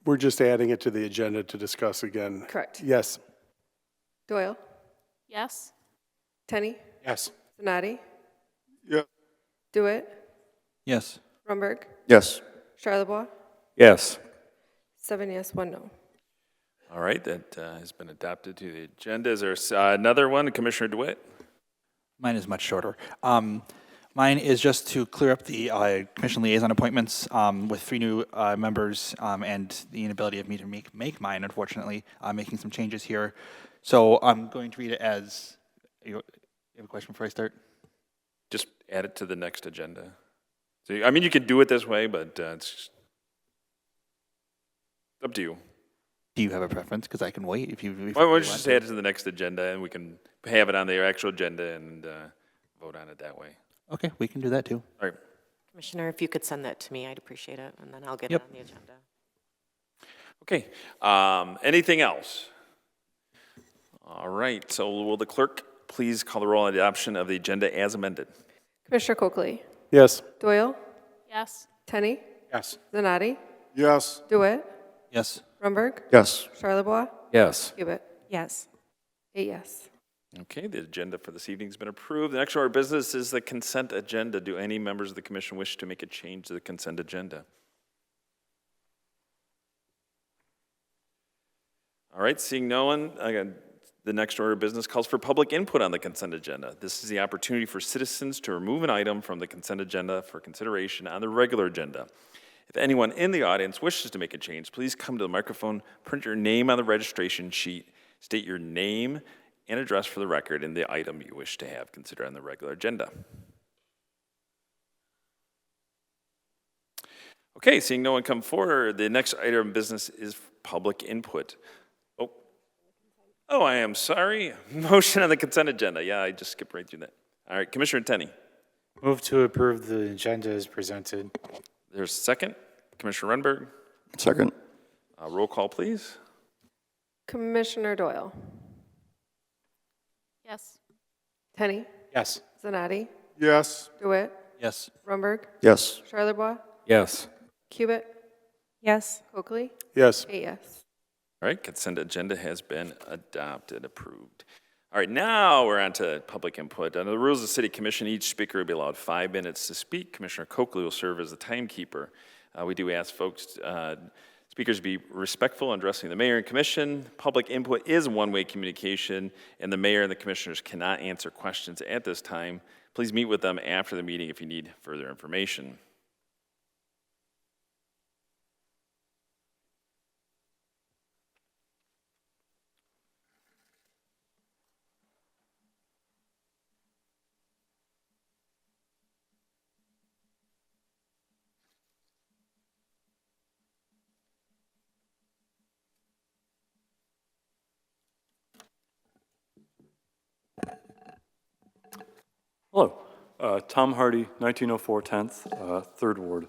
Speaker 5: We're just adding it to the agenda to discuss again.
Speaker 2: Correct.
Speaker 5: Yes.
Speaker 2: Doyle?
Speaker 6: Yes.
Speaker 2: Tenney?
Speaker 8: Yes.
Speaker 2: Zanati?
Speaker 9: Yes.
Speaker 2: Dewitt?
Speaker 10: Yes.
Speaker 2: Rumberg?
Speaker 11: Yes.
Speaker 2: Charlebois?
Speaker 4: Yes.
Speaker 2: 7 yes, 1 no.
Speaker 1: All right, that has been adopted to the agenda. Is there another one, Commissioner DeWitt?
Speaker 10: Mine is much shorter. Mine is just to clear up the commission liaison appointments with 3 new members and the inability of me to make mine, unfortunately, making some changes here. So I'm going to read it as, you have a question before I start?
Speaker 1: Just add it to the next agenda. So, I mean, you could do it this way, but it's up to you.
Speaker 10: Do you have a preference? Because I can wait if you.
Speaker 1: Why don't you just add it to the next agenda, and we can have it on the actual agenda and vote on it that way.
Speaker 10: Okay, we can do that too.
Speaker 1: All right.
Speaker 21: Commissioner, if you could send that to me, I'd appreciate it, and then I'll get
Speaker 10: Yep.
Speaker 21: it on the agenda.
Speaker 1: Okay. Anything else? All right. So will the clerk please call the roll on the adoption of the agenda as amended?
Speaker 2: Commissioner Coakley?
Speaker 5: Yes.
Speaker 2: Doyle?
Speaker 6: Yes.
Speaker 2: Tenney?
Speaker 8: Yes.
Speaker 2: Zanati?
Speaker 9: Yes.
Speaker 2: Dewitt?
Speaker 10: Yes.
Speaker 2: Rumberg?
Speaker 11: Yes.
Speaker 2: Charlebois?
Speaker 4: Yes.
Speaker 2: Cubit?
Speaker 20: Yes.
Speaker 2: 8 yes.
Speaker 1: Okay, the agenda for this evening has been approved. The next order of business is the consent agenda. Do any members of the commission wish to make a change to the consent agenda? All right, seeing no one, again, the next order of business calls for public input on the consent agenda. This is the opportunity for citizens to remove an item from the consent agenda for consideration on the regular agenda. If anyone in the audience wishes to make a change, please come to the microphone, print your name on the registration sheet, state your name and address for the record and the item you wish to have considered on the regular agenda. Okay, seeing no one come forward, the next item of business is public input. Oh, I am sorry. Motion on the consent agenda. Yeah, I just skipped right through that. All right, Commissioner Tenney.
Speaker 8: Move to approve the agenda as presented.
Speaker 1: There's a second. Commissioner Renberg.
Speaker 11: Second.
Speaker 1: Roll call, please.
Speaker 2: Commissioner Doyle?
Speaker 6: Yes.
Speaker 2: Tenney?
Speaker 8: Yes.
Speaker 2: Zanati?
Speaker 9: Yes.
Speaker 2: Dewitt?
Speaker 10: Yes.
Speaker 2: Rumberg?
Speaker 11: Yes.
Speaker 2: Charlebois?
Speaker 4: Yes.
Speaker 2: Cubit?
Speaker 20: Yes.
Speaker 2: Coakley?
Speaker 5: Yes.
Speaker 2: 8 yes.
Speaker 1: All right, consent agenda has been adopted, approved. All right, now we're on to public input. Under the rules of the City Commission, each speaker will be allowed 5 minutes to speak. Commissioner Coakley will serve as the timekeeper. We do ask folks, speakers to be respectful in addressing the mayor and commission. Public input is one-way communication, and the mayor and the commissioners cannot answer questions at this time. Please meet with them after the meeting if you need further information.
Speaker 3: Tom Hardy, 1904 10th, 3rd Ward.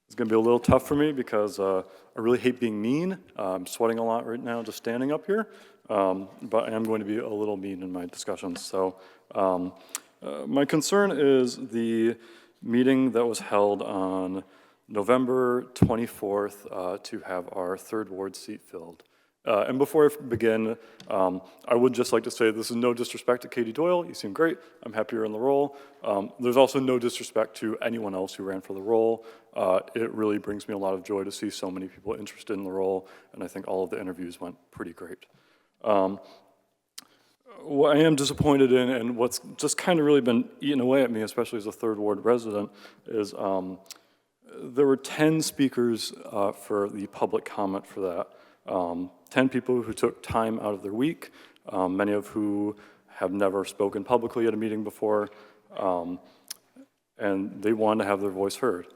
Speaker 3: It's going to be a little tough for me because I really hate being mean. I'm sweating a lot right now just standing up here, but I am going to be a little mean in my discussions. So my concern is the meeting that was held on November 24th to have our 3rd Ward seat filled. And before I begin, I would just like to say this is no disrespect to Katie Doyle. You seem great. I'm happy you're in the role. There's also no disrespect to anyone else who ran for the role. It really brings me a lot of joy to see so many people interested in the role, and I think all of the interviews went pretty great. What I am disappointed in, and what's just kind of really been eating away at me, especially as a 3rd Ward resident, is there were 10 speakers for the public comment for that. 10 people who took time out of their week, many of who have never spoken publicly at a meeting before, and they wanted to have their voice heard.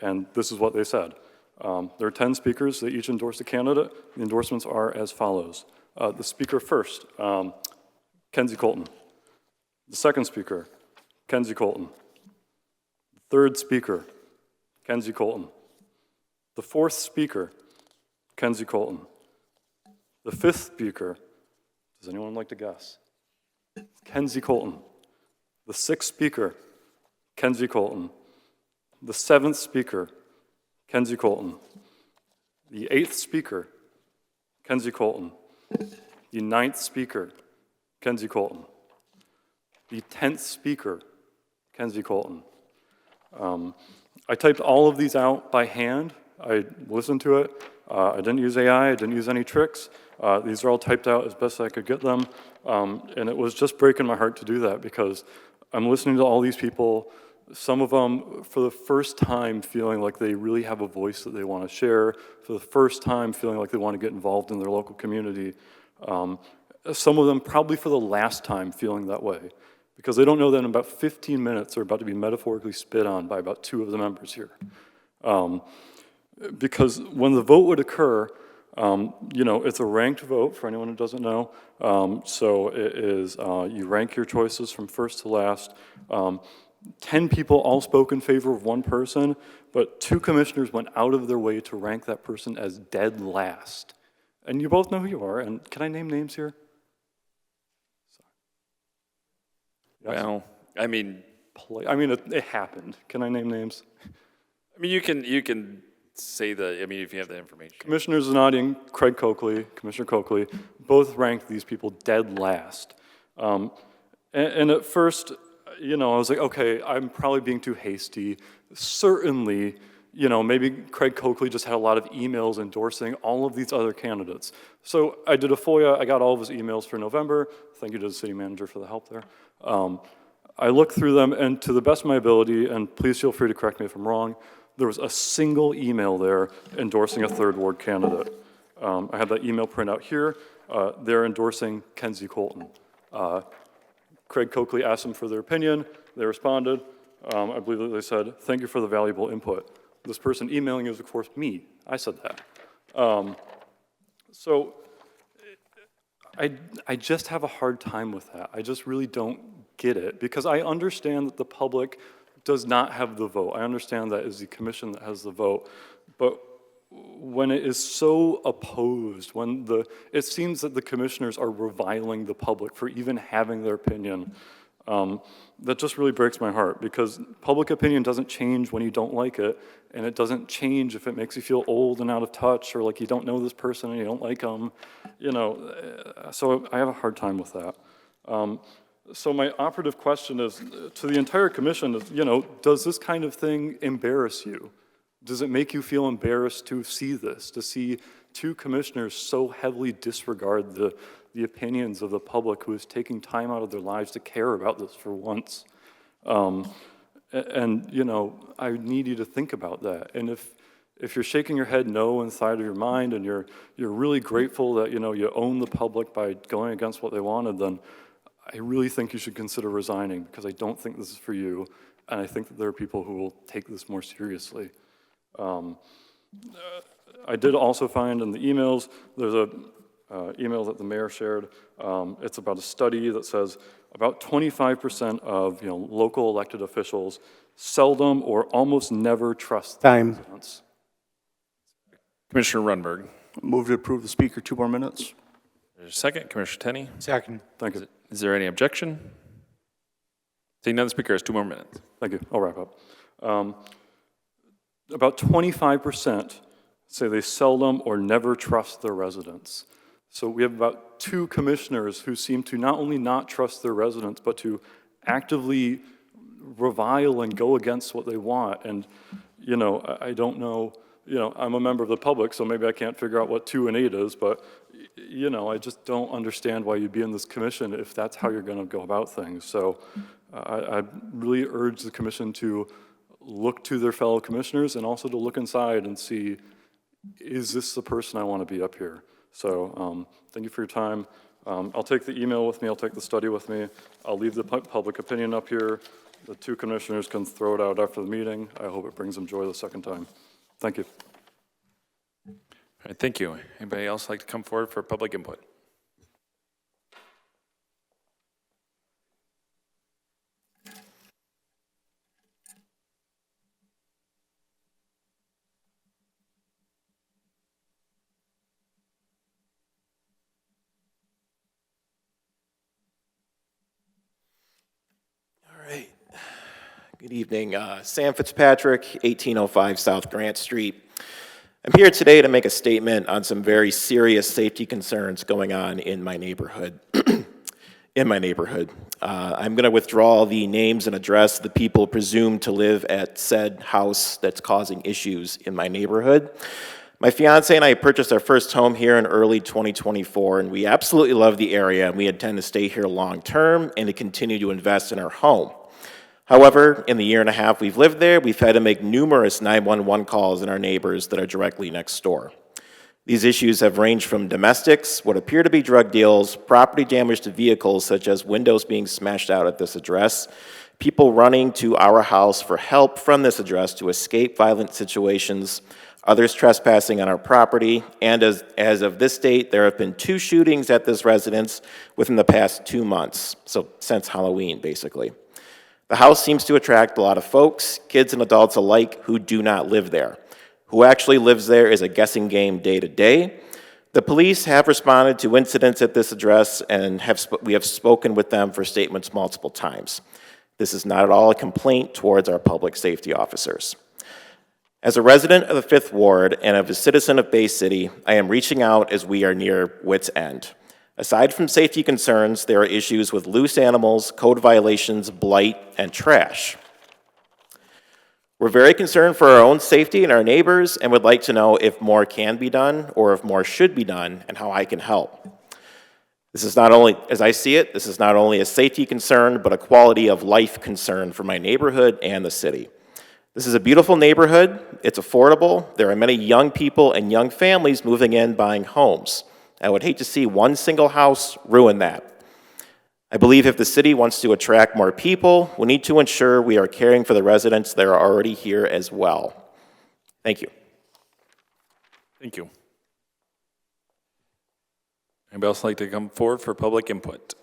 Speaker 3: And this is what they said. There are 10 speakers. They each endorsed a candidate. The endorsements are as follows. The speaker first, Kenzie Colton. The second speaker, Kenzie Colton. The third speaker, Kenzie Colton. The fourth speaker, Kenzie Colton. The fifth speaker, does anyone like to guess? Kenzie Colton. The sixth speaker, Kenzie Colton. The seventh speaker, Kenzie Colton. The eighth speaker, Kenzie Colton. The ninth speaker, Kenzie Colton. The 10th speaker, Kenzie Colton. I typed all of these out by hand. I listened to it. I didn't use AI. I didn't use any tricks. These are all typed out as best I could get them. And it was just breaking my heart to do that because I'm listening to all these people, some of them for the first time feeling like they really have a voice that they want to share, for the first time feeling like they want to get involved in their local community. Some of them probably for the last time feeling that way because they don't know that in about 15 minutes they're about to be metaphorically spit on by about 2 of the members here. Because when the vote would occur, you know, it's a ranked vote for anyone who doesn't know. So it is, you rank your choices from first to last. 10 people all spoke in favor of one person, but 2 commissioners went out of their way to rank that person as dead last. And you both know who you are, and can I name names here? Yes?
Speaker 1: Well, I mean,
Speaker 3: it happened. Can I name names?
Speaker 1: I mean, you can say the, I mean, if you have the information.
Speaker 3: Commissioner Zanotti and Craig Coakley, Commissioner Coakley, both ranked these people dead last. And at first, you know, I was like, okay, I'm probably being too hasty. Certainly, you know, maybe Craig Coakley just had a lot of emails endorsing all of these other candidates. So I did a FOIA. I got all of his emails for November. Thank you to the city manager for the help there. I looked through them, and to the best of my ability, and please feel free to correct me if I'm wrong, there was a single email there endorsing a 3rd Ward candidate. I have that email printout here. They're endorsing Kenzie Colton. Craig Coakley asked them for their opinion. They responded. I believe that they said, thank you for the valuable input. This person emailing is, of course, me. I said that. So I just have a hard time with that. I just really don't get it because I understand that the public does not have the vote. I understand that is the commission that has the vote. But when it is so opposed, when it seems that the commissioners are reviling the public for even having their opinion, that just really breaks my heart because public opinion doesn't change when you don't like it, and it doesn't change if it makes you feel old and out of touch or like you don't know this person and you don't like them, you know. So I have a hard time with that. So my operative question is to the entire commission is, you know, does this kind of thing embarrass you? Does it make you feel embarrassed to see this, to see 2 commissioners so heavily disregard the opinions of the public who is taking time out of their lives to care about this for once? And you know, I need you to think about that. And if you're shaking your head no inside of your mind and you're really grateful that, you know, you own the public by going against what they wanted, then I really think you should consider resigning because I don't think this is for you, and I think that there are people who will take this more seriously. I did also find in the emails, there's email that the mayor shared. It's about a study that says about 25% of local elected officials seldom or almost never trust their residents.
Speaker 7: Commissioner Runberg.
Speaker 11: Move to approve the speaker, 2 more minutes.
Speaker 7: There's a second. Commissioner Tenney.
Speaker 11: Second.
Speaker 3: Thank you.
Speaker 7: Is there any objection? Seeing none, the speaker has 2 more minutes.
Speaker 3: Thank you. I'll wrap up. About 25% say they seldom or never trust their residents. So we have about 2 commissioners who seem to not only not trust their residents, but to actively revile and go against what they want. And, I don't know, I'm a member of the public, so maybe I can't figure out what 2 and 8 is, but, I just don't understand why you'd be in this commission if that's how you're going to go about things. So I really urge the commission to look to their fellow commissioners and also to look inside and see, is this the person I want to be up here? So thank you for your time. I'll take the email with me. I'll take the study with me. I'll leave the public opinion up here. The 2 commissioners can throw it out after the meeting. I hope it brings them joy the second time. Thank you.
Speaker 7: All right, thank you. Anybody else like to come forward for public input?
Speaker 22: Good evening. Sam Fitzpatrick, 1805 South Grant Street. I'm here today to make a statement on some very serious safety concerns going on in my neighborhood. I'm going to withdraw the names and address of the people presumed to live at said house that's causing issues in my neighborhood. My fiance and I purchased our first home here in early 2024, and we absolutely love the area, and we intend to stay here long term and to continue to invest in our home. However, in the year and a half we've lived there, we've had to make numerous 911 calls in our neighbors that are directly next door. These issues have ranged from domestics, what appear to be drug deals, property damage to vehicles such as windows being smashed out at this address, people running to our house for help from this address to escape violent situations, others trespassing on our property, and as of this date, there have been 2 shootings at this residence within the past 2 months, so since Halloween, basically. The house seems to attract a lot of folks, kids and adults alike, who do not live there. Who actually lives there is a guessing game day to day. The police have responded to incidents at this address, and we have spoken with them for statements multiple times. This is not at all a complaint towards our public safety officers. As a resident of the 5th Ward and as a citizen of Bay City, I am reaching out as we are near wit's end. Aside from safety concerns, there are issues with loose animals, code violations, blight, and trash. We're very concerned for our own safety and our neighbors and would like to know if more can be done or if more should be done and how I can help. This is not only, as I see it, this is not only a safety concern, but a quality of life concern for my neighborhood and the city. This is a beautiful neighborhood. It's affordable. There are many young people and young families moving in, buying homes. I would hate to see one single house ruin that. I believe if the city wants to attract more people, we need to ensure we are caring for the residents that are already here as well. Thank you.
Speaker 7: Thank you. Anybody else like to come forward for public input?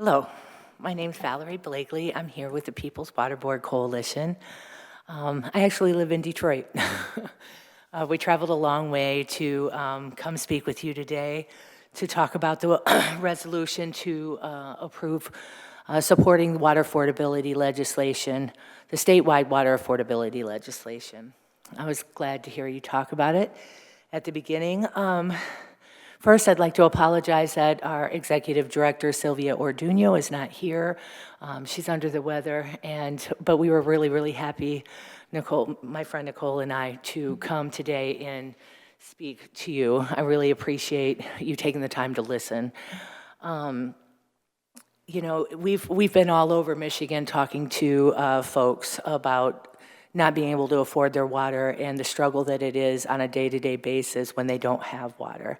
Speaker 23: Hello, my name's Valerie Blakely. I'm here with the People's Water Board Coalition. I actually live in Detroit. We traveled a long way to come speak with you today to talk about the resolution to approve supporting water affordability legislation, the statewide water affordability legislation. I was glad to hear you talk about it at the beginning. First, I'd like to apologize that our executive director, Sylvia Orduno, is not here. She's under the weather, but we were really, really happy, Nicole, my friend Nicole and I, to come today and speak to you. I really appreciate you taking the time to listen. You know, we've been all over Michigan talking to folks about not being able to afford their water and the struggle that it is on a day-to-day basis when they don't have water.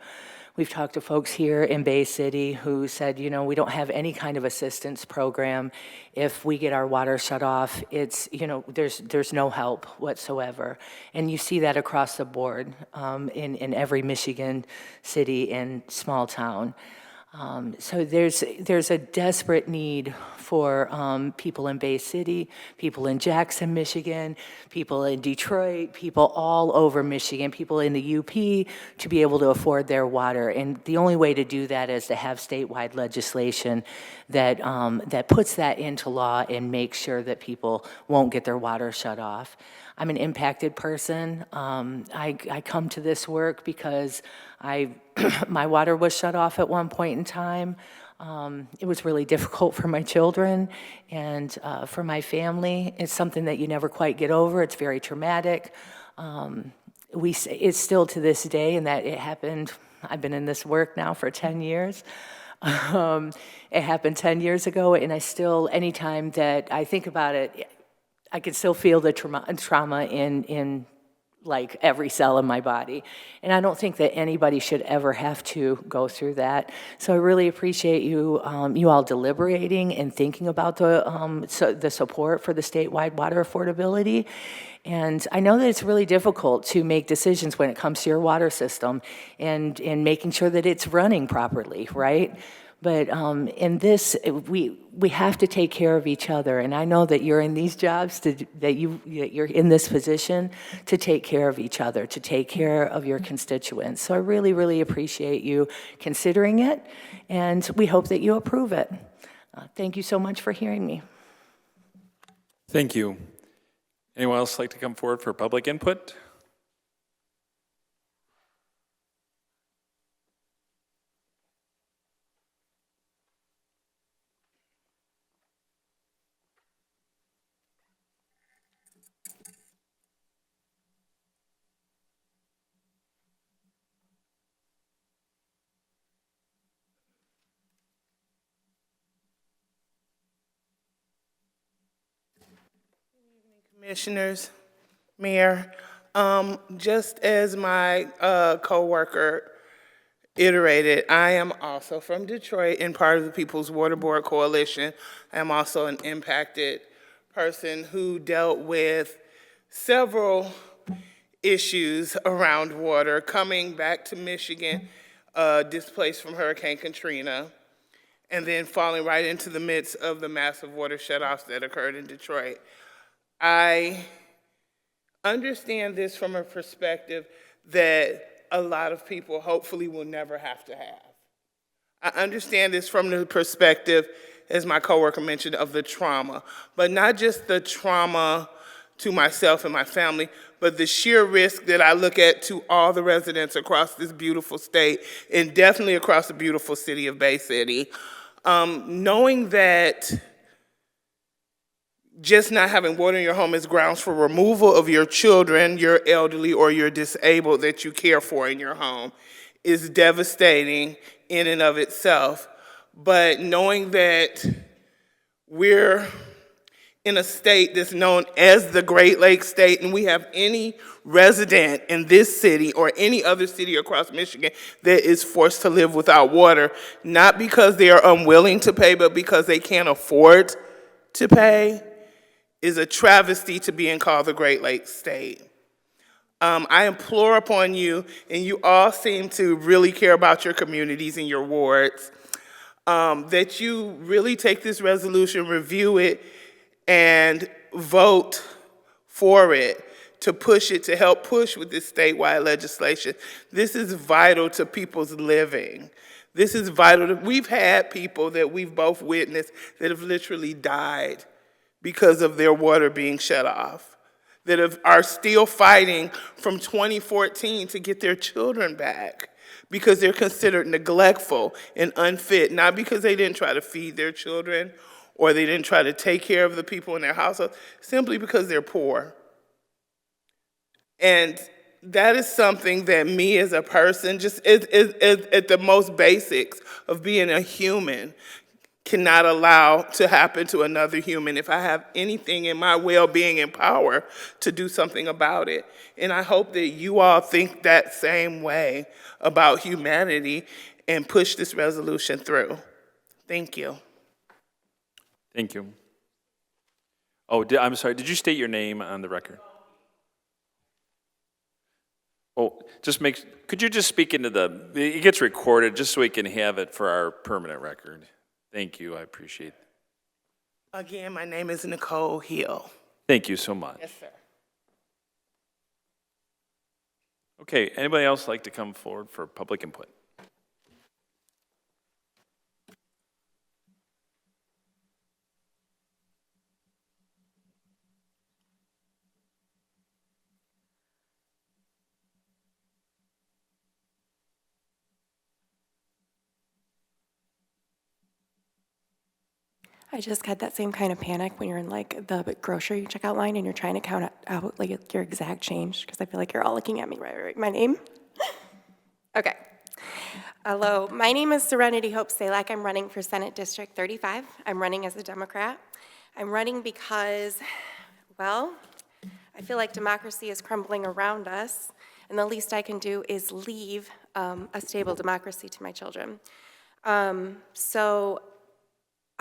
Speaker 23: We've talked to folks here in Bay City who said, you know, we don't have any kind of assistance program. If we get our water shut off, it's, you know, there's no help whatsoever. And you see that across the board in every Michigan city and small town. So there's a desperate need for people in Bay City, people in Jackson, Michigan, people in Detroit, people all over Michigan, people in the UP to be able to afford their water. And the only way to do that is to have statewide legislation that, that puts that into law and makes sure that people won't get their water shut off. I'm an impacted person. I come to this work because my water was shut off at one point in time. It was really difficult for my children and for my family. It's something that you never quite get over. It's very traumatic. It's still to this day, and that it happened. I've been in this work now for 10 years. It happened 10 years ago, and I still, anytime that I think about it, I can still feel the trauma in like every cell in my body. And I don't think that anybody should ever have to go through that. So I really appreciate you, you all deliberating and thinking about the support for the statewide water affordability. And I know that it's really difficult to make decisions when it comes to your water system and making sure that it's running properly, right? But in this, we have to take care of each other, and I know that you're in these jobs, that you're in this position to take care of each other, to take care of your constituents. So I really, really appreciate you considering it, and we hope that you approve it. Thank you so much for hearing me.
Speaker 7: Thank you. Anyone else like to come forward for public input?
Speaker 12: Commissioners, Mayor, just as my co-worker iterated, I am also from Detroit and part of the People's Water Board Coalition. I am also an impacted person who dealt with several issues around water, coming back to Michigan, displaced from Hurricane Katrina, and then falling right into the midst of the massive water shutoffs that occurred in Detroit. I understand this from a perspective that a lot of people hopefully will never have to have. I understand this from the perspective, as my coworker mentioned, of the trauma, but not just the trauma to myself and my family, but the sheer risk that I look at to all the residents across this beautiful state and definitely across the beautiful city of Bay City. Knowing that just not having water in your home is grounds for removal of your children, your elderly, or your disabled that you care for in your home is devastating in and of itself. But knowing that we're in a state that's known as the Great Lakes State, and we have any resident in this city or any other city across Michigan that is forced to live without water, not because they are unwilling to pay, but because they can't afford to pay, is a travesty to being called the Great Lakes State. I implore upon you, and you all seem to really care about your communities and your wards, that you really take this resolution, review it, and vote for it, to push it, to help push with this statewide legislation. This is vital to people's living. This is vital. We've had people that we've both witnessed that have literally died because of their water being shut off, that are still fighting from 2014 to get their children back because they're considered neglectful and unfit, not because they didn't try to feed their children or they didn't try to take care of the people in their household, simply because they're poor. And that is something that me as a person, just at the most basics of being a human, cannot allow to happen to another human if I have anything in my well-being and power to do something about it. And I hope that you all think that same way about humanity and push this resolution through. Thank you.
Speaker 7: Thank you. Oh, I'm sorry, did you state your name on the record? Oh, could you just speak into it gets recorded just so we can have it for our permanent record. Thank you, I appreciate it.
Speaker 12: Again, my name is Nicole Hill.
Speaker 7: Thank you so much.
Speaker 12: Yes, sir.
Speaker 7: Okay, anybody else like to come forward for public input?
Speaker 13: I just had that same kind of panic when you're in like the grocery checkout line and you're trying to count out like your exact change, because I feel like you're all looking at me, right? My name? Okay. Hello, my name is Serenity Hope Salak. I'm running for Senate District 35. I'm running as a Democrat. I'm running because, well, I feel like democracy is crumbling around us, and the least I can do is leave a stable democracy to my children. So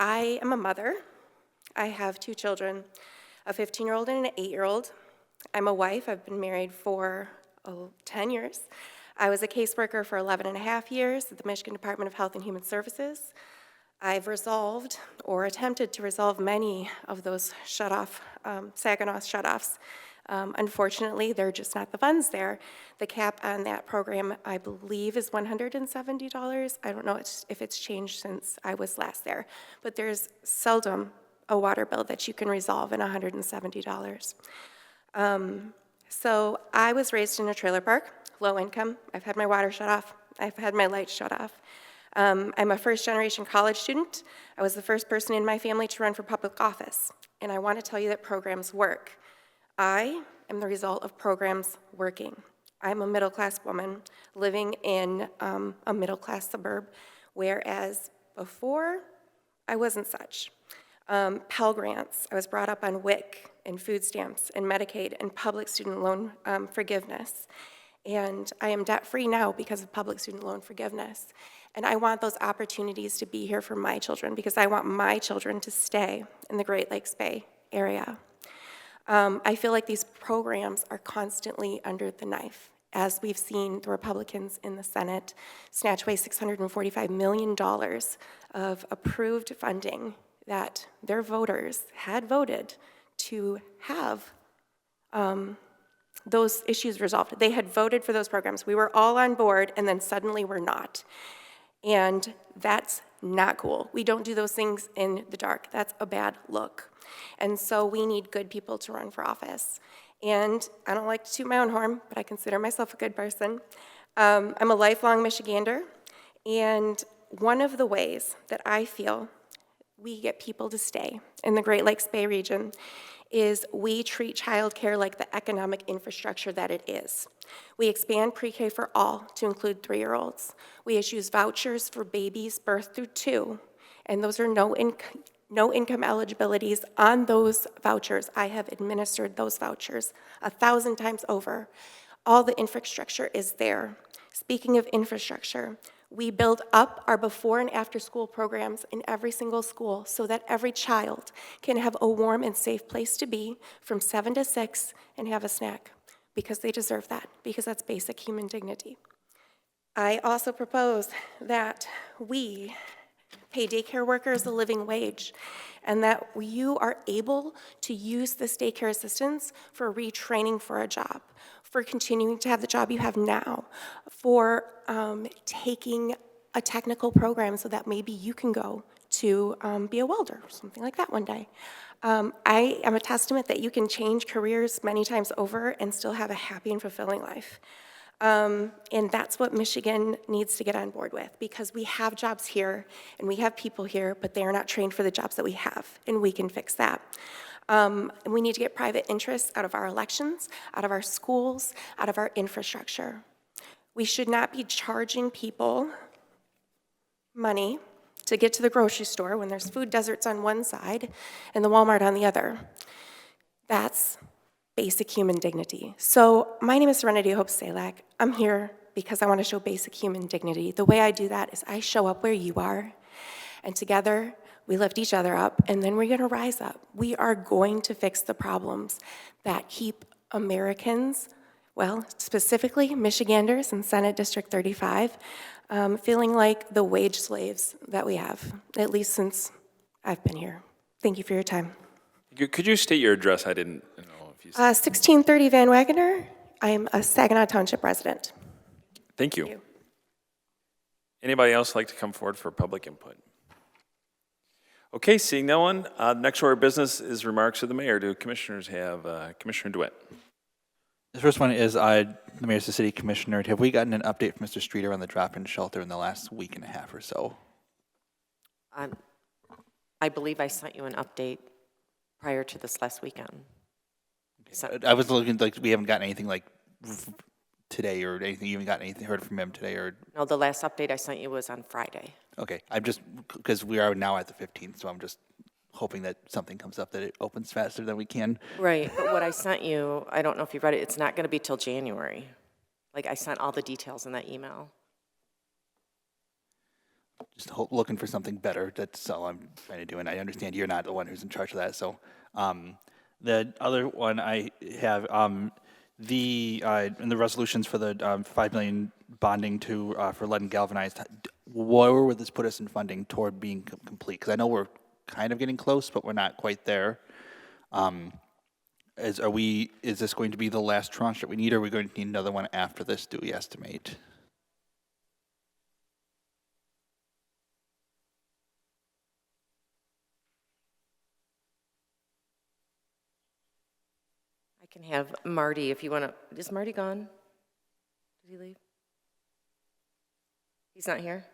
Speaker 13: I am a mother. I have 2 children, a 15-year-old and an 8-year-old. I'm a wife. I've been married for 10 years. I was a caseworker for 11 and a half years at the Michigan Department of Health and Human Services. I've resolved or attempted to resolve many of those shut-off, Saginaw shut-offs. Unfortunately, there are just not the funds there. The cap on that program, I believe, is $170. I don't know if it's changed since I was last there, but there's seldom a water bill that you can resolve in $170. So I was raised in a trailer park, low income. I've had my water shut off. I've had my lights shut off. I'm a first-generation college student. I was the first person in my family to run for public office, and I want to tell you that programs work. I am the result of programs working. I'm a middle-class woman living in a middle-class suburb, whereas before, I wasn't such. Pell Grants, I was brought up on WIC and food stamps and Medicaid and public student loan forgiveness. And I am debt-free now because of public student loan forgiveness. And I want those opportunities to be here for my children because I want my children to stay in the Great Lakes Bay area. I feel like these programs are constantly under the knife. As we've seen, the Republicans in the Senate snatch away $645 million of approved funding that their voters had voted to have those issues resolved. They had voted for those programs. We were all on board, and then suddenly we're not. And that's not cool. We don't do those things in the dark. That's a bad look. And so we need good people to run for office. And I don't like to toot my own horn, but I consider myself a good person. I'm a lifelong Michigander, and one of the ways that I feel we get people to stay in the Great Lakes Bay region is we treat childcare like the economic infrastructure that it is. We expand pre-K for all to include 3-year-olds. We issue vouchers for babies birth through 2, and those are no income eligibilities on those vouchers. I have administered those vouchers 1,000 times over. All the infrastructure is there. Speaking of infrastructure, we build up our before and after school programs in every single school so that every child can have a warm and safe place to be from 7 to 6 and have a snack, because they deserve that, because that's basic human dignity. I also propose that we pay daycare workers a living wage, and that you are able to use this daycare assistance for retraining for a job, for continuing to have the job you have now, for taking a technical program so that maybe you can go to be a welder or something like that one day. I am a testament that you can change careers many times over and still have a happy and fulfilling life. And that's what Michigan needs to get on board with, because we have jobs here and we have people here, but they are not trained for the jobs that we have, and we can fix that. We need to get private interests out of our elections, out of our schools, out of our infrastructure. We should not be charging people money to get to the grocery store when there's food deserts on one side and the Walmart on the other. That's basic human dignity. So my name is Serenity Hope Salak. I'm here because I want to show basic human dignity. The way I do that is I show up where you are, and together we lift each other up, and then we're going to rise up. We are going to fix the problems that keep Americans, well, specifically Michiganders in Senate District 35, feeling like the wage slaves that we have, at least since I've been here. Thank you for your time.
Speaker 7: Could you state your address? I didn't know if you.
Speaker 13: 1630 Van Wagoner. I am a Saginaw Township resident.
Speaker 7: Thank you. Anybody else like to come forward for public input? Okay, seeing no one, next order of business is remarks of the mayor. Do commissioners have Commissioner DeWitt?
Speaker 10: The first one is the mayor's the city commissioner. Have we gotten an update from Mr. Streeter on the drop-in shelter in the last week and a half or so?
Speaker 21: I believe I sent you an update prior to this last weekend.
Speaker 10: I was looking like we haven't gotten anything like today or anything. You haven't gotten anything heard from him today or?
Speaker 21: No, the last update I sent you was on Friday.
Speaker 10: Okay, I'm just, because we are now at the 15th, so I'm just hoping that something comes up that it opens faster than we can.
Speaker 21: Right, but what I sent you, I don't know if you read it, it's not going to be till January. Like, I sent all the details in that email.
Speaker 10: Just looking for something better. That's all I'm trying to do, and I understand you're not the one who's in charge of that. So the other one I have, in the resolutions for the $5 million bonding for lead and galvanized, where would this put us in funding toward being complete? Because I know we're kind of getting close, but we're not quite there. Is this going to be the last tranche that we need, or are we going to need another one after this, do we estimate?
Speaker 21: I can have Marty, if you want to. Is Marty gone? Did he leave? He's not here?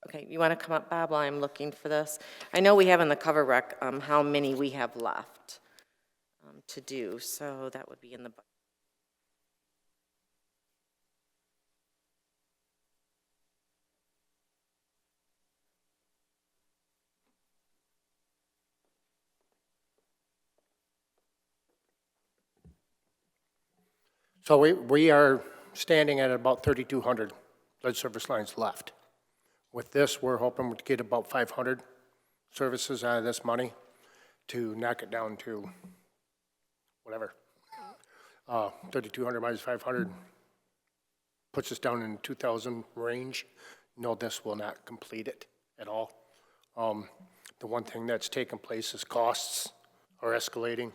Speaker 21: Okay, you want to come up, Bob, while I'm looking for this? I know we have in the cover rec how many we have left to do, so that would be in the budget.
Speaker 14: So we are standing at about 3,200 lead service lines left. With this, we're hoping to get about 500 services out of this money to knock it down to whatever. 3,200 minus 500 puts us down in the 2,000 range. No, this will not complete it at all. The one thing that's taken place is costs are escalating,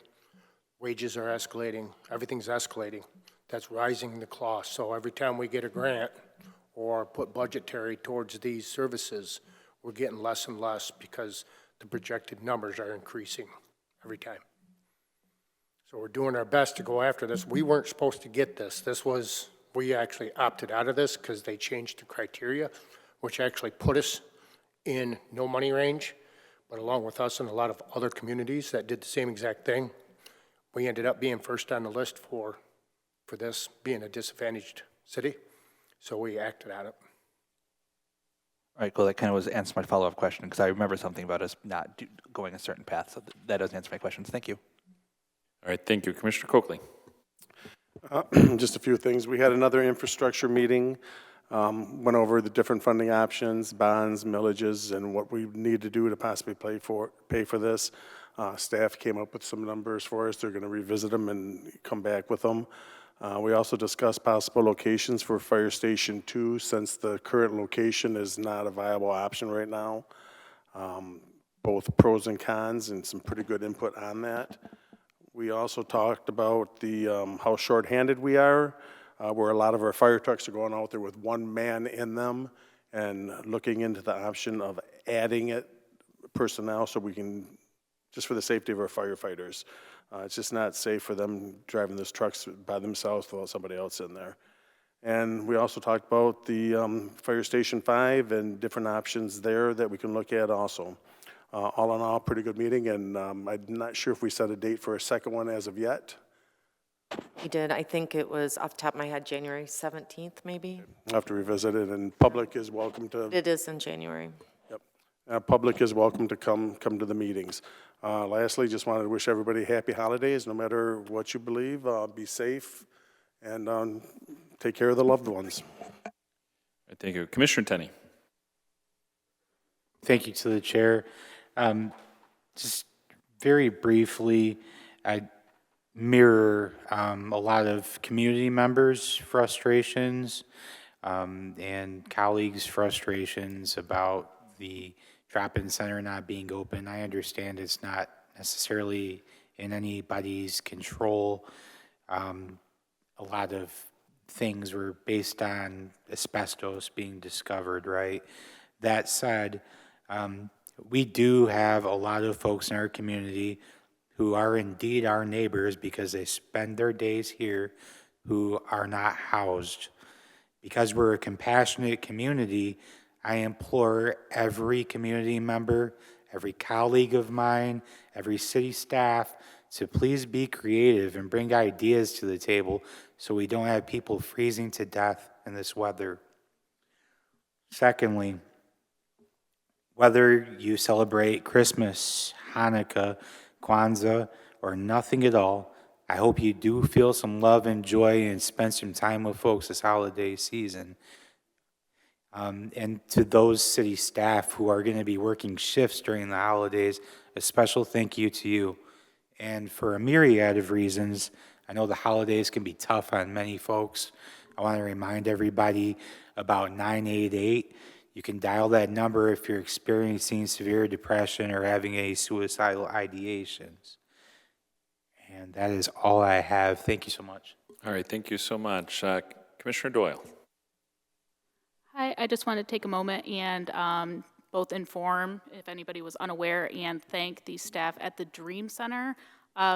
Speaker 14: wages are escalating, everything's escalating. That's rising the cost. So every time we get a grant or put budgetary towards these services, we're getting less and less because the projected numbers are increasing every time. So we're doing our best to go after this. We weren't supposed to get this. We actually opted out of this because they changed the criteria, which actually put us in no money range. But along with us and a lot of other communities that did the same exact thing, we ended up being first on the list for this being a disadvantaged city, so we acted on it.
Speaker 10: All right, cool. That kind of answered my follow-up question, because I remember something about us not going a certain path, so that does answer my questions. Thank you.
Speaker 7: All right, thank you. Commissioner Coakley.
Speaker 5: Just a few things. We had another infrastructure meeting, went over the different funding options, bonds, millages, and what we need to do to possibly pay for this. Staff came up with some numbers for us. They're going to revisit them and come back with them. We also discussed possible locations for Fire Station 2, since the current location is not a viable option right now. Both pros and cons, and some pretty good input on that. We also talked about how short-handed we are, where a lot of our fire trucks are going out there with one man in them, and looking into the option of adding personnel so we can, just for the safety of our firefighters. It's just not safe for them driving those trucks by themselves without somebody else in there. And we also talked about the Fire Station 5 and different options there that we can look at also. all in all, pretty good meeting, and I'm not sure if we set a date for a second one as of yet.
Speaker 21: We did, I think it was off the top of my head, January 17th, maybe?
Speaker 5: I'll have to revisit it, and public is welcome to.
Speaker 21: It is in January.
Speaker 5: Yep. Public is welcome to come to the meetings. Lastly, just wanted to wish everybody happy holidays, no matter what you believe. Be safe, and take care of the loved ones.
Speaker 7: Thank you. Commissioner Tenney.
Speaker 8: Thank you to the chair. Just very briefly, I mirror a lot of community members' frustrations and colleagues' frustrations about the drop-in center not being open. I understand it's not necessarily in anybody's control. A lot of things were based on asbestos being discovered, right? That said, we do have a lot of folks in our community who are indeed our neighbors because they spend their days here who are not housed. Because we're a compassionate community, I implore every community member, every colleague of mine, every city staff to please be creative and bring ideas to the table so we don't have people freezing to death in this weather. Secondly, whether you celebrate Christmas, Hanukkah, Kwanzaa, or nothing at all, I hope you do feel some love and joy and spend some time with folks this holiday season. And to those city staff who are going to be working shifts during the holidays, a special thank you to you. And for a myriad of reasons, I know the holidays can be tough on many folks. I want to remind everybody about 988. You can dial that number if you're experiencing severe depression or having any suicidal ideations. And that is all I have. Thank you so much.
Speaker 7: All right, thank you so much. Commissioner Doyle.
Speaker 6: Hi, I just want to take a moment and both inform, if anybody was unaware, and thank the staff at the Dream Center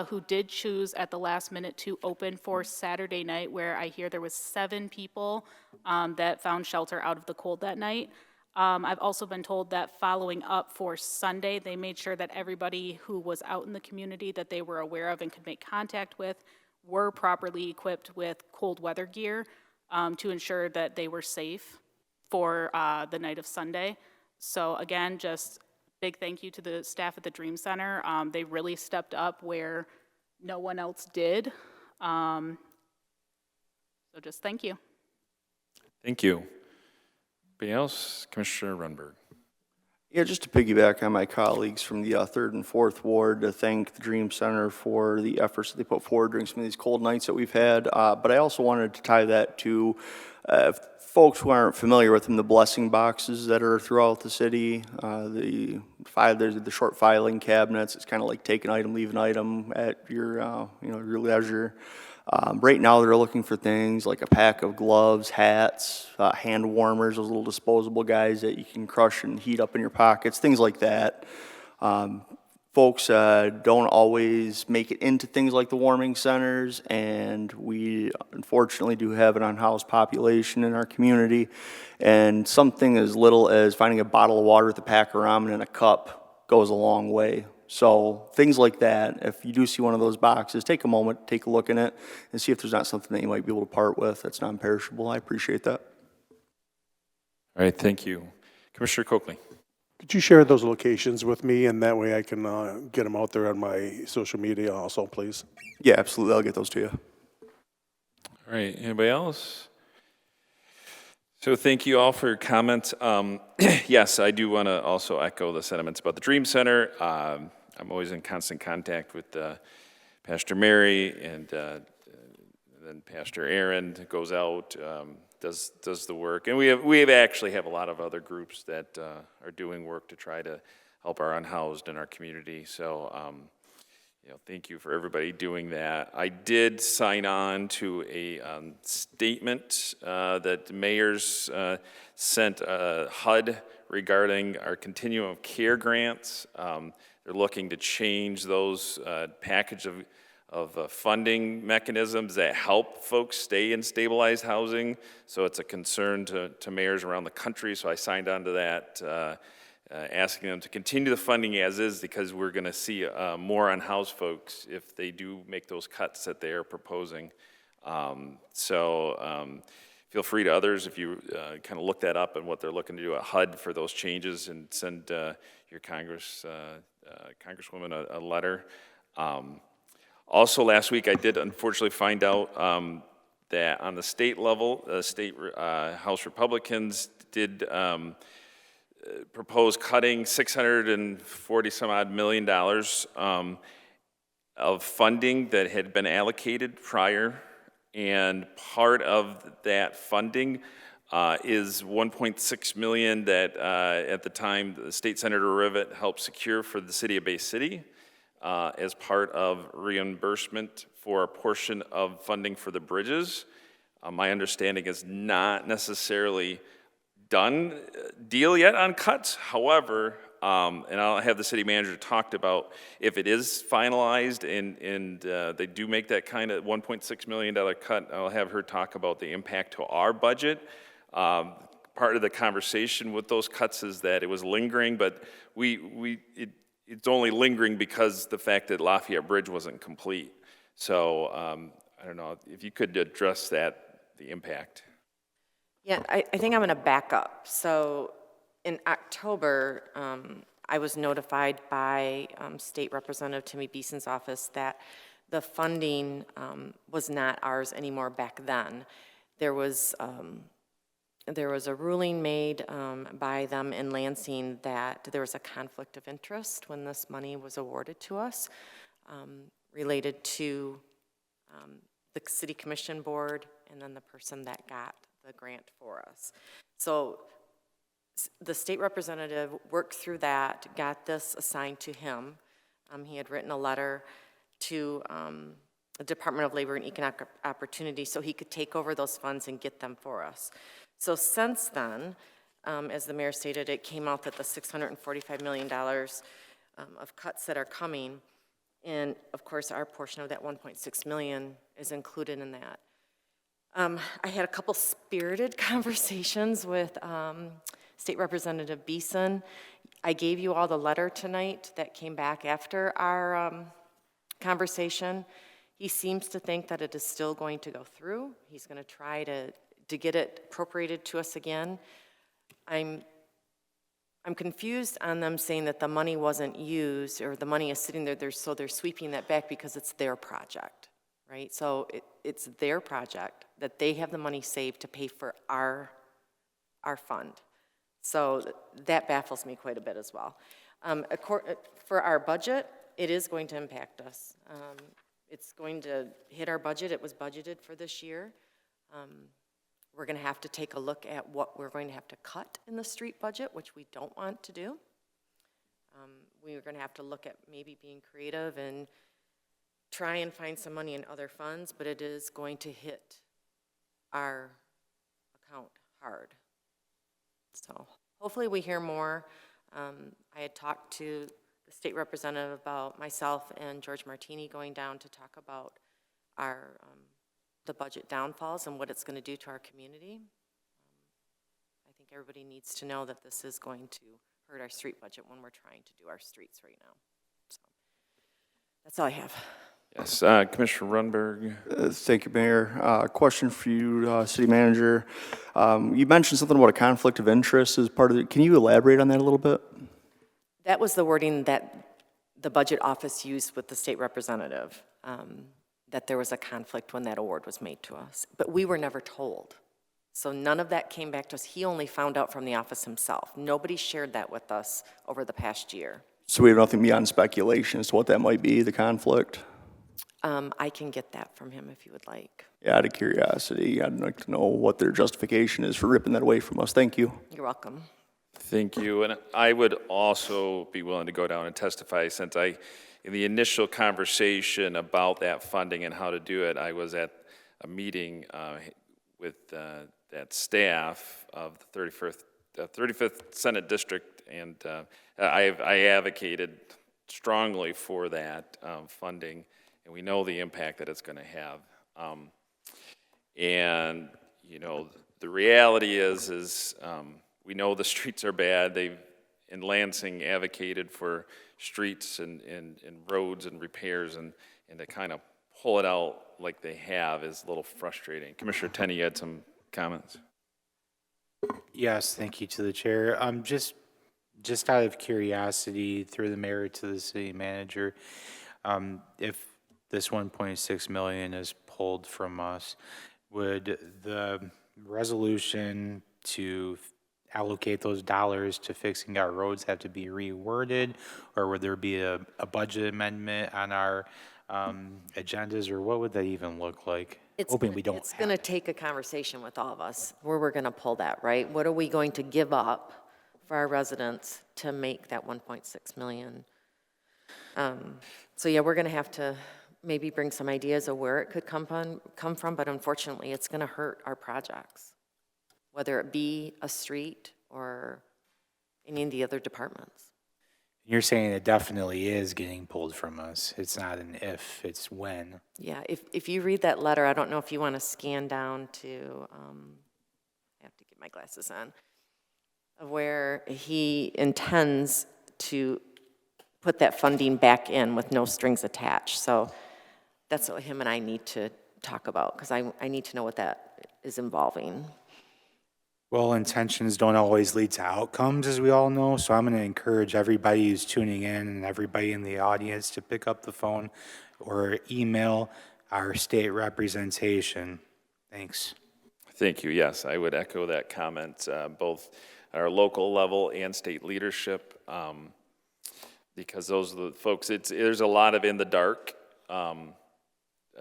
Speaker 6: who did choose at the last minute to open for Saturday night, where I hear there was 7 people that found shelter out of the cold that night. I've also been told that following up for Sunday, they made sure that everybody who was out in the community that they were aware of and could make contact with were properly equipped with cold weather gear to ensure that they were safe for the night of Sunday. So again, just big thank you to the staff at the Dream Center. They really stepped up where no one else did. So just thank you.
Speaker 7: Thank you. Anybody else? Commissioner Runberg.
Speaker 11: Yeah, just to piggyback on my colleagues from the 3rd and 4th Ward, to thank the Dream Center for the efforts that they put forward during some of these cold nights that we've had. But I also wanted to tie that to folks who aren't familiar with them, the blessing boxes that are throughout the city, there's the short filing cabinets. It's kind of like take an item, leave an item at your your leisure. Right now they're looking for things like a pack of gloves, hats, hand warmers, those little disposable guys that you can crush and heat up in your pockets, things like that. Folks don't always make it into things like the warming centers, and we unfortunately do have an unhoused population in our community. And something as little as finding a bottle of water with a pack of ramen and a cup goes a long way. So things like that, if you do see one of those boxes, take a moment, take a look in it, and see if there's not something that you might be able to part with that's non-perishable. I appreciate that.
Speaker 7: All right, thank you. Commissioner Coakley.
Speaker 5: Could you share those locations with me, and that way I can get them out there on my social media also, please?
Speaker 11: Yeah, absolutely. I'll get those to you.
Speaker 7: All right, anybody else? So thank you all for your comments. Yes, I do want to also echo the sentiments about the Dream Center. I'm always in constant contact with Pastor Mary, and then Pastor Aaron goes out, does the work, and we actually have a lot of other groups that are doing work to try to help our unhoused in our community. So thank you for everybody doing that. I did sign on to a statement that the mayors sent HUD regarding our continuum of care grants. They're looking to change those package of funding mechanisms that help folks stay in stabilized housing. So it's a concern to mayors around the country. So I signed on to that asking them to continue the funding as is because we're going to see more on house folks if they do make those cuts that they are proposing. Feel free to others if you kind of look that up and what they're looking to do at HUD for those changes and send your Congresswoman a letter. Also, last week I did unfortunately find out that on the state level, state House Republicans did propose cutting $640 some odd million of funding that had been allocated prior, and part of that funding is $1.6 million that at the time the State Senator Rivett helped secure for the city of Bay City as part of reimbursement for a portion of funding for the bridges. My understanding is not necessarily done deal yet on cuts. However, and I'll have the city manager talked about if it is finalized and they do make that kind of $1.6 million cut, I'll have her talk about the impact to our budget. Part of the conversation with those cuts is that it was lingering, but it's only lingering because the fact that Lafayette Bridge wasn't complete. So I don't know if you could address that, the impact.
Speaker 21: Yeah, I think I'm going to back up. So in October, I was notified by State Representative Timmy Beeson's office that the funding was not ours anymore back then. There was a ruling made by them in Lansing that there was a conflict of interest when this money was awarded to us related to the City Commission Board and then the person that got the grant for us. So the state representative worked through that, got this assigned to him. He had written a letter to the Department of Labor and Economic Opportunity so he could take over those funds and get them for us. So since then, as the mayor stated, it came out that the $645 million of cuts that are coming, and of course our portion of that $1.6 million is included in that. I had a couple spirited conversations with State Representative Beeson. I gave you all the letter tonight that came back after our conversation. He seems to think that it is still going to go through. He's going to try to get it appropriated to us again. I'm confused on them saying that the money wasn't used or the money is sitting there, so they're sweeping that back because it's their project, right? So it's their project that they have the money saved to pay for our fund. So that baffles me quite a bit as well. For our budget, it is going to impact us. It's going to hit our budget. It was budgeted for this year. We're going to have to take a look at what we're going to have to cut in the street budget, which we don't want to do. We're going to have to look at maybe being creative and try and find some money in other funds, but it is going to hit our account hard. So hopefully we hear more. I had talked to the state representative about myself and George Martini going down to talk about our the budget downfalls and what it's going to do to our community. I think everybody needs to know that this is going to hurt our street budget when we're trying to do our streets right now. So that's all I have.
Speaker 7: Yes, Commissioner Runberg.
Speaker 11: Thank you, Mayor. Question for you, City Manager. You mentioned something about a conflict of interest as part of it. Can you elaborate on that a little bit?
Speaker 21: That was the wording that the budget office used with the state representative, that there was a conflict when that award was made to us. But we were never told. So none of that came back to us. He only found out from the office himself. Nobody shared that with us over the past year.
Speaker 11: So we have nothing beyond speculation as to what that might be, the conflict?
Speaker 21: I can get that from him if you would like.
Speaker 11: Yeah, out of curiosity, I'd like to know what their justification is for ripping that away from us. Thank you.
Speaker 21: You're welcome.
Speaker 7: Thank you. And I would also be willing to go down and testify since in the initial conversation about that funding and how to do it, I was at a meeting with that staff of the 35th Senate District, and I advocated strongly for that funding, and we know the impact that it's going to have. And, you know, the reality is we know the streets are bad. in Lansing advocated for streets and roads and repairs, and to kind of pull it out like they have is a little frustrating. Commissioner Tenney, you had some comments?
Speaker 15: Yes, thank you to the chair. Just out of curiosity, through the mayor to the city manager, if this 1.6 million is pulled from us, would the resolution to allocate those dollars to fixing our roads have to be reworded, or would there be a budget amendment on our agendas, or what would that even look like? Hoping we don't.
Speaker 21: It's going to take a conversation with all of us where we're going to pull that, right? What are we going to give up for our residents to make that 1.6 million? So yeah, we're going to have to maybe bring some ideas of where it could come from, but unfortunately, it's going to hurt our projects, whether it be a street or any of the other departments.
Speaker 15: You're saying it definitely is getting pulled from us. It's not an if, it's when.
Speaker 21: Yeah, if you read that letter, I don't know if you want to scan down to, I have to get my glasses on, of where he intends to put that funding back in with no strings attached. So that's what him and I need to talk about, because I need to know what that is involving.
Speaker 15: Well, intentions don't always lead to outcomes, as we all know, so I'm going to encourage everybody who's tuning in and everybody in the audience to pick up the phone or email our state representation. Thanks.
Speaker 7: Thank you. Yes, I would echo that comment, both at our local level and state leadership, because those are the folks, there's a lot of in the dark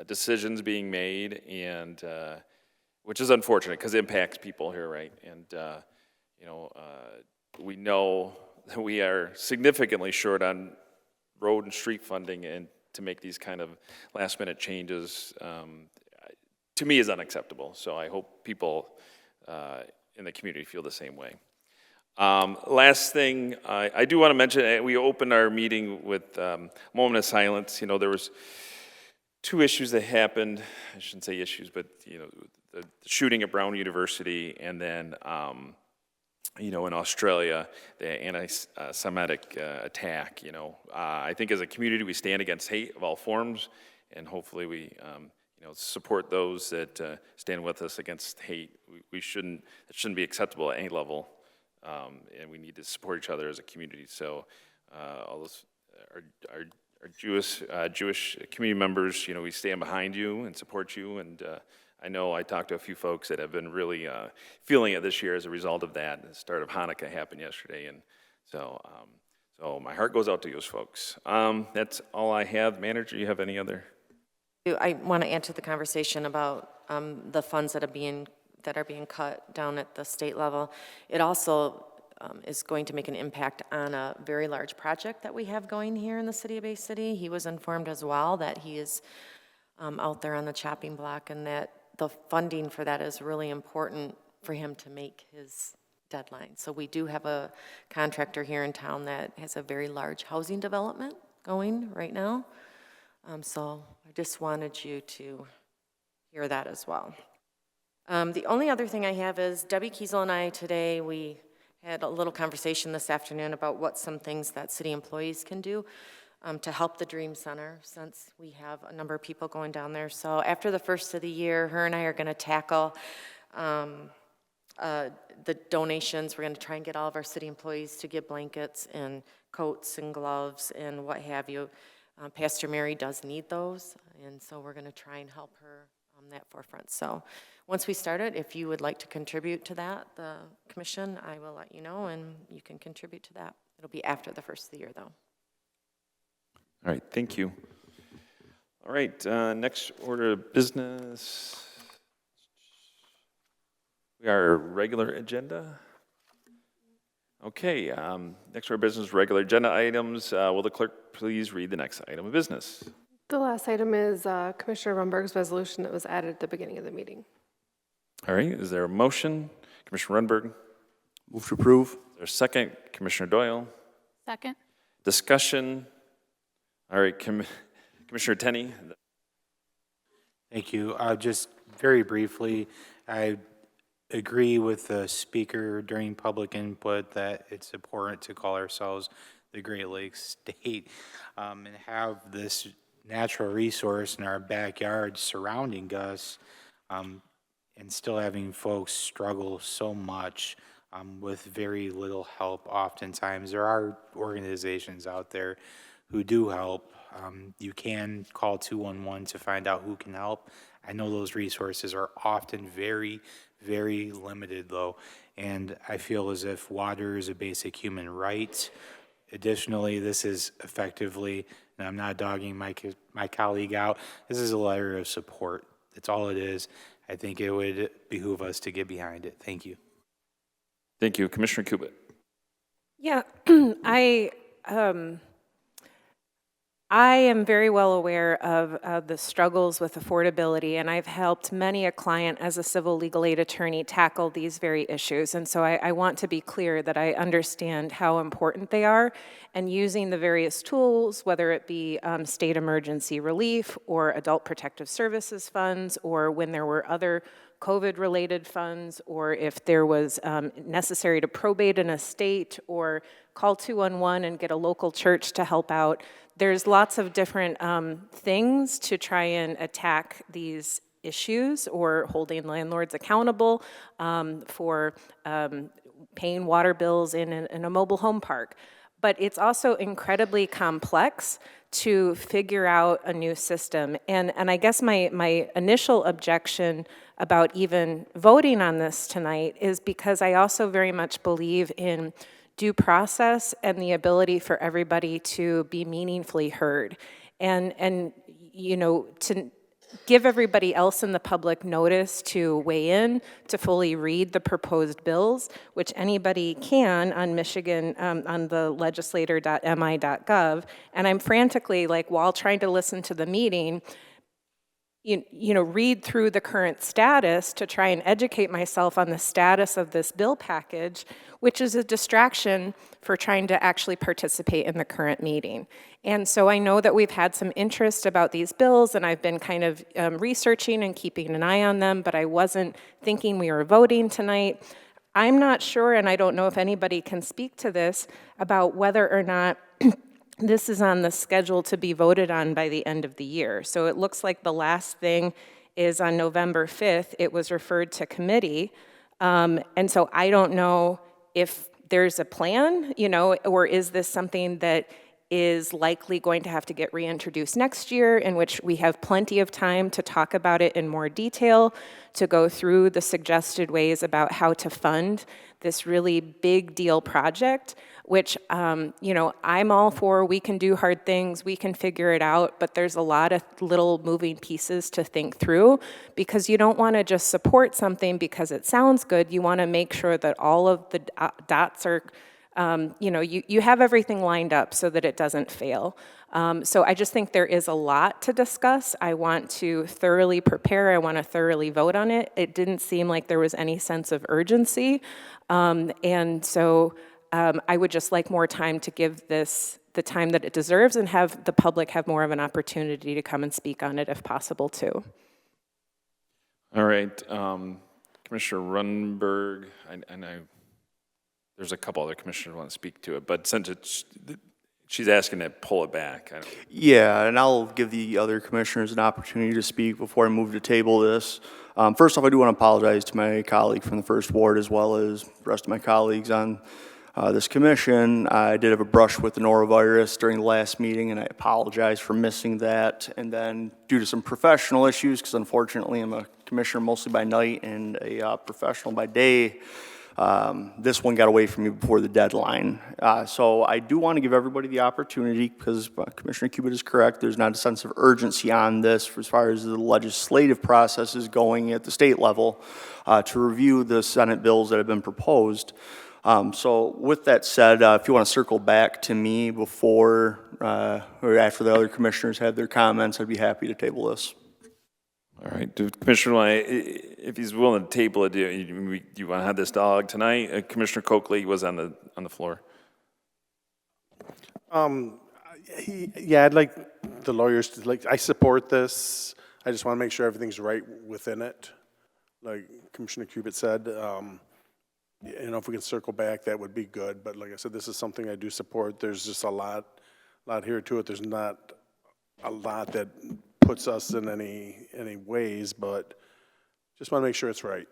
Speaker 7: decisions being made, and which is unfortunate because it impacts people here, right? And, we know that we are significantly short on road and street funding, and to make these kind of last minute changes, to me, is unacceptable. So I hope people in the community feel the same way. Last thing, I do want to mention, we opened our meeting with a moment of silence. There was two issues that happened. I shouldn't say issues, but, the shooting at Brown University, and then, in Australia, the anti-Semitic attack. I think as a community, we stand against hate of all forms, and hopefully we, support those that stand with us against hate. It shouldn't be acceptable at any level, and we need to support each other as a community. So, all those our Jewish community members, we stand behind you and support you, and I know I talked to a few folks that have been really feeling it this year as a result of that. The start of Hanukkah happened yesterday, and so my heart goes out to those folks. That's all I have. Manager, you have any other?
Speaker 21: I want to add to the conversation about the funds that are being cut down at the state level. It also is going to make an impact on a very large project that we have going here in the city of Bay City. He was informed as well that he is out there on the chopping block, and that the funding for that is really important for him to make his deadline. So we do have a contractor here in town that has a very large housing development going right now. So I just wanted you to hear that as well. The only other thing I have is Debbie Kiesel and I today, we had a little conversation this afternoon about what some things that city employees can do to help the Dream Center, since we have a number of people going down there. So after the first of the year, her and I are going to tackle the donations. We're going to try and get all of our city employees to give blankets and coats and gloves and what have you. Pastor Mary does need those, and so we're going to try and help her on that forefront. So once we start it, if you would like to contribute to that, the commission, I will let you know, and you can contribute to that. It'll be after the first of the year, though.
Speaker 7: All right, thank you. All right, next order of business. We are regular agenda. Okay, next order of business, regular agenda items. Will the clerk please read the next item of business?
Speaker 2: The last item is Commissioner Runberg's resolution that was added at the beginning of the meeting.
Speaker 7: All right, is there a motion? Commissioner Runberg?
Speaker 11: Move to approve.
Speaker 7: Is there a second? Commissioner Doyle?
Speaker 6: Second.
Speaker 7: Discussion? All right, Commissioner Tenney?
Speaker 15: Thank you. Just very briefly, I agree with the speaker during public input that it's important to call ourselves the Great Lakes State, and have this natural resource in our backyard surrounding us, and still having folks struggle so much with very little help. Oftentimes, there are organizations out there who do help. You can call 211 to find out who can help. I know those resources are often very, very limited, though, and I feel as if water is a basic human right. Additionally, this is effectively, and I'm not dogging my colleague out, this is a letter of support. That's all it is. I think it would behoove us to get behind it. Thank you.
Speaker 7: Thank you. Commissioner Kubit.
Speaker 20: Yeah, I am very well aware of the struggles with affordability, and I've helped many a client as a civil legal aid attorney tackle these very issues. And so I want to be clear that I understand how important they are, and using the various tools, whether it be state emergency relief or adult protective services funds, or when there were other COVID-related funds, or if there was necessary to probate an estate or call 211 and get a local church to help out. There's lots of different things to try and attack these issues, or holding landlords accountable for paying water bills in a mobile home park. But it's also incredibly complex to figure out a new system. And I guess my initial objection about even voting on this tonight is because I also very much believe in due process and the ability for everybody to be meaningfully heard. And you know, to give everybody else in the public notice to weigh in, to fully read the proposed bills, which anybody can on Michigan, on the legislator.mi.gov. And I'm frantically, like, while trying to listen to the meeting, you know, read through the current status to try and educate myself on the status of this bill package, which is a distraction for trying to actually participate in the current meeting. And so I know that we've had some interest about these bills, and I've been kind of researching and keeping an eye on them, but I wasn't thinking we were voting tonight. I'm not sure, and I don't know if anybody can speak to this, about whether or not this is on the schedule to be voted on by the end of the year. So it looks like the last thing is on November 5th. It was referred to committee. And so I don't know if there's a plan, you know, or is this something that is likely going to have to get reintroduced next year, in which we have plenty of time to talk about it in more detail, to go through the suggested ways about how to fund this really big deal project, which, you know, I'm all for. We can do hard things, we can figure it out, but there's a lot of little moving pieces to think through, because you don't want to just support something because it sounds good. You want to make sure that all of the dots are, you know, you have everything lined up so that it doesn't fail. So I just think there is a lot to discuss. I want to thoroughly prepare. I want to thoroughly vote on it. It didn't seem like there was any sense of urgency. And so I would just like more time to give this the time that it deserves, and have the public have more of an opportunity to come and speak on it if possible too.
Speaker 7: All right, Commissioner Runberg, I know there's a couple other commissioners who want to speak to it, but since she's asking to pull it back.
Speaker 11: Yeah, and I'll give the other commissioners an opportunity to speak before I move to table this. First off, I do want to apologize to my colleague from the First Ward, as well as the rest of my colleagues on this commission. I did have a brush with the norovirus during the last meeting, and I apologize for missing that. And then due to some professional issues, because unfortunately I'm a commissioner mostly by night and a professional by day, this one got away from me before the deadline. So I do want to give everybody the opportunity, because Commissioner Kubit is correct, there's not a sense of urgency on this as far as the legislative process is going at the state level to review the Senate bills that have been proposed. So with that said, if you want to circle back to me before or after the other commissioners have their comments, I'd be happy to table this.
Speaker 7: All right, Commissioner, if he's willing to table it, do you want to have this dialogue tonight? Commissioner Coakley was on the floor.
Speaker 17: Yeah, I'd like the lawyers to, I support this. I just want to make sure everything's right within it. like Commissioner Cubit said, if we can circle back, that would be good. But like I said, this is something I do support. There's just a lot here to it. There's not a lot that puts us in any ways, but just want to make sure it's right.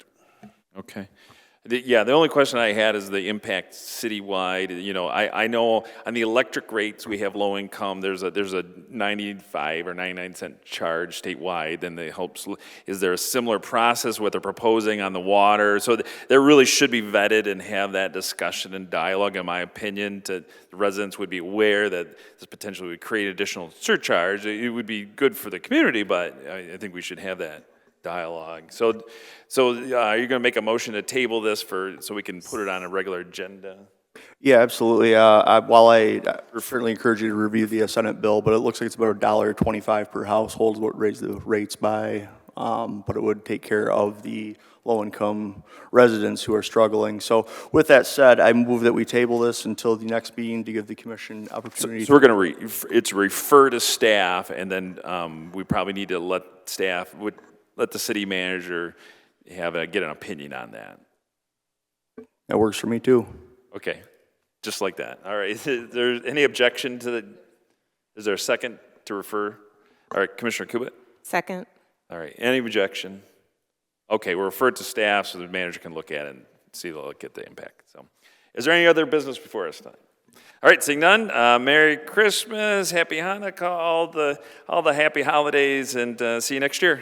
Speaker 7: Okay. The only question I had is the impact citywide. I know on the electric rates, we have low income. There's a 95 or 99-cent charge statewide, and they helps. Is there a similar process what they're proposing on the water? So there really should be vetted and have that discussion and dialogue, in my opinion, to the residents would be aware that this potentially would create additional surcharge. It would be good for the community, but I think we should have that dialogue. So are you going to make a motion to table this so we can put it on a regular agenda?
Speaker 11: Yeah, absolutely. While I certainly encourage you to review the Senate bill, but it looks like it's about $1.25 per household is what raised the rates by, but it would take care of the low-income residents who are struggling. So with that said, I move that we table this until the next meeting to give the commission opportunity.
Speaker 7: So we're going to it's refer to staff, and then we probably need to let the city manager get an opinion on that.
Speaker 11: That works for me too.
Speaker 7: Okay, just like that. All right, is there any objection to is there a second to refer? All right, Commissioner Kubit?
Speaker 20: Second.
Speaker 7: All right, any objection? Okay, we'll refer it to staff so the manager can look at it and look at the impact. So, is there any other business before us tonight? All right, seeing none, Merry Christmas, Happy Hanukkah, all the happy holidays, and see you next year.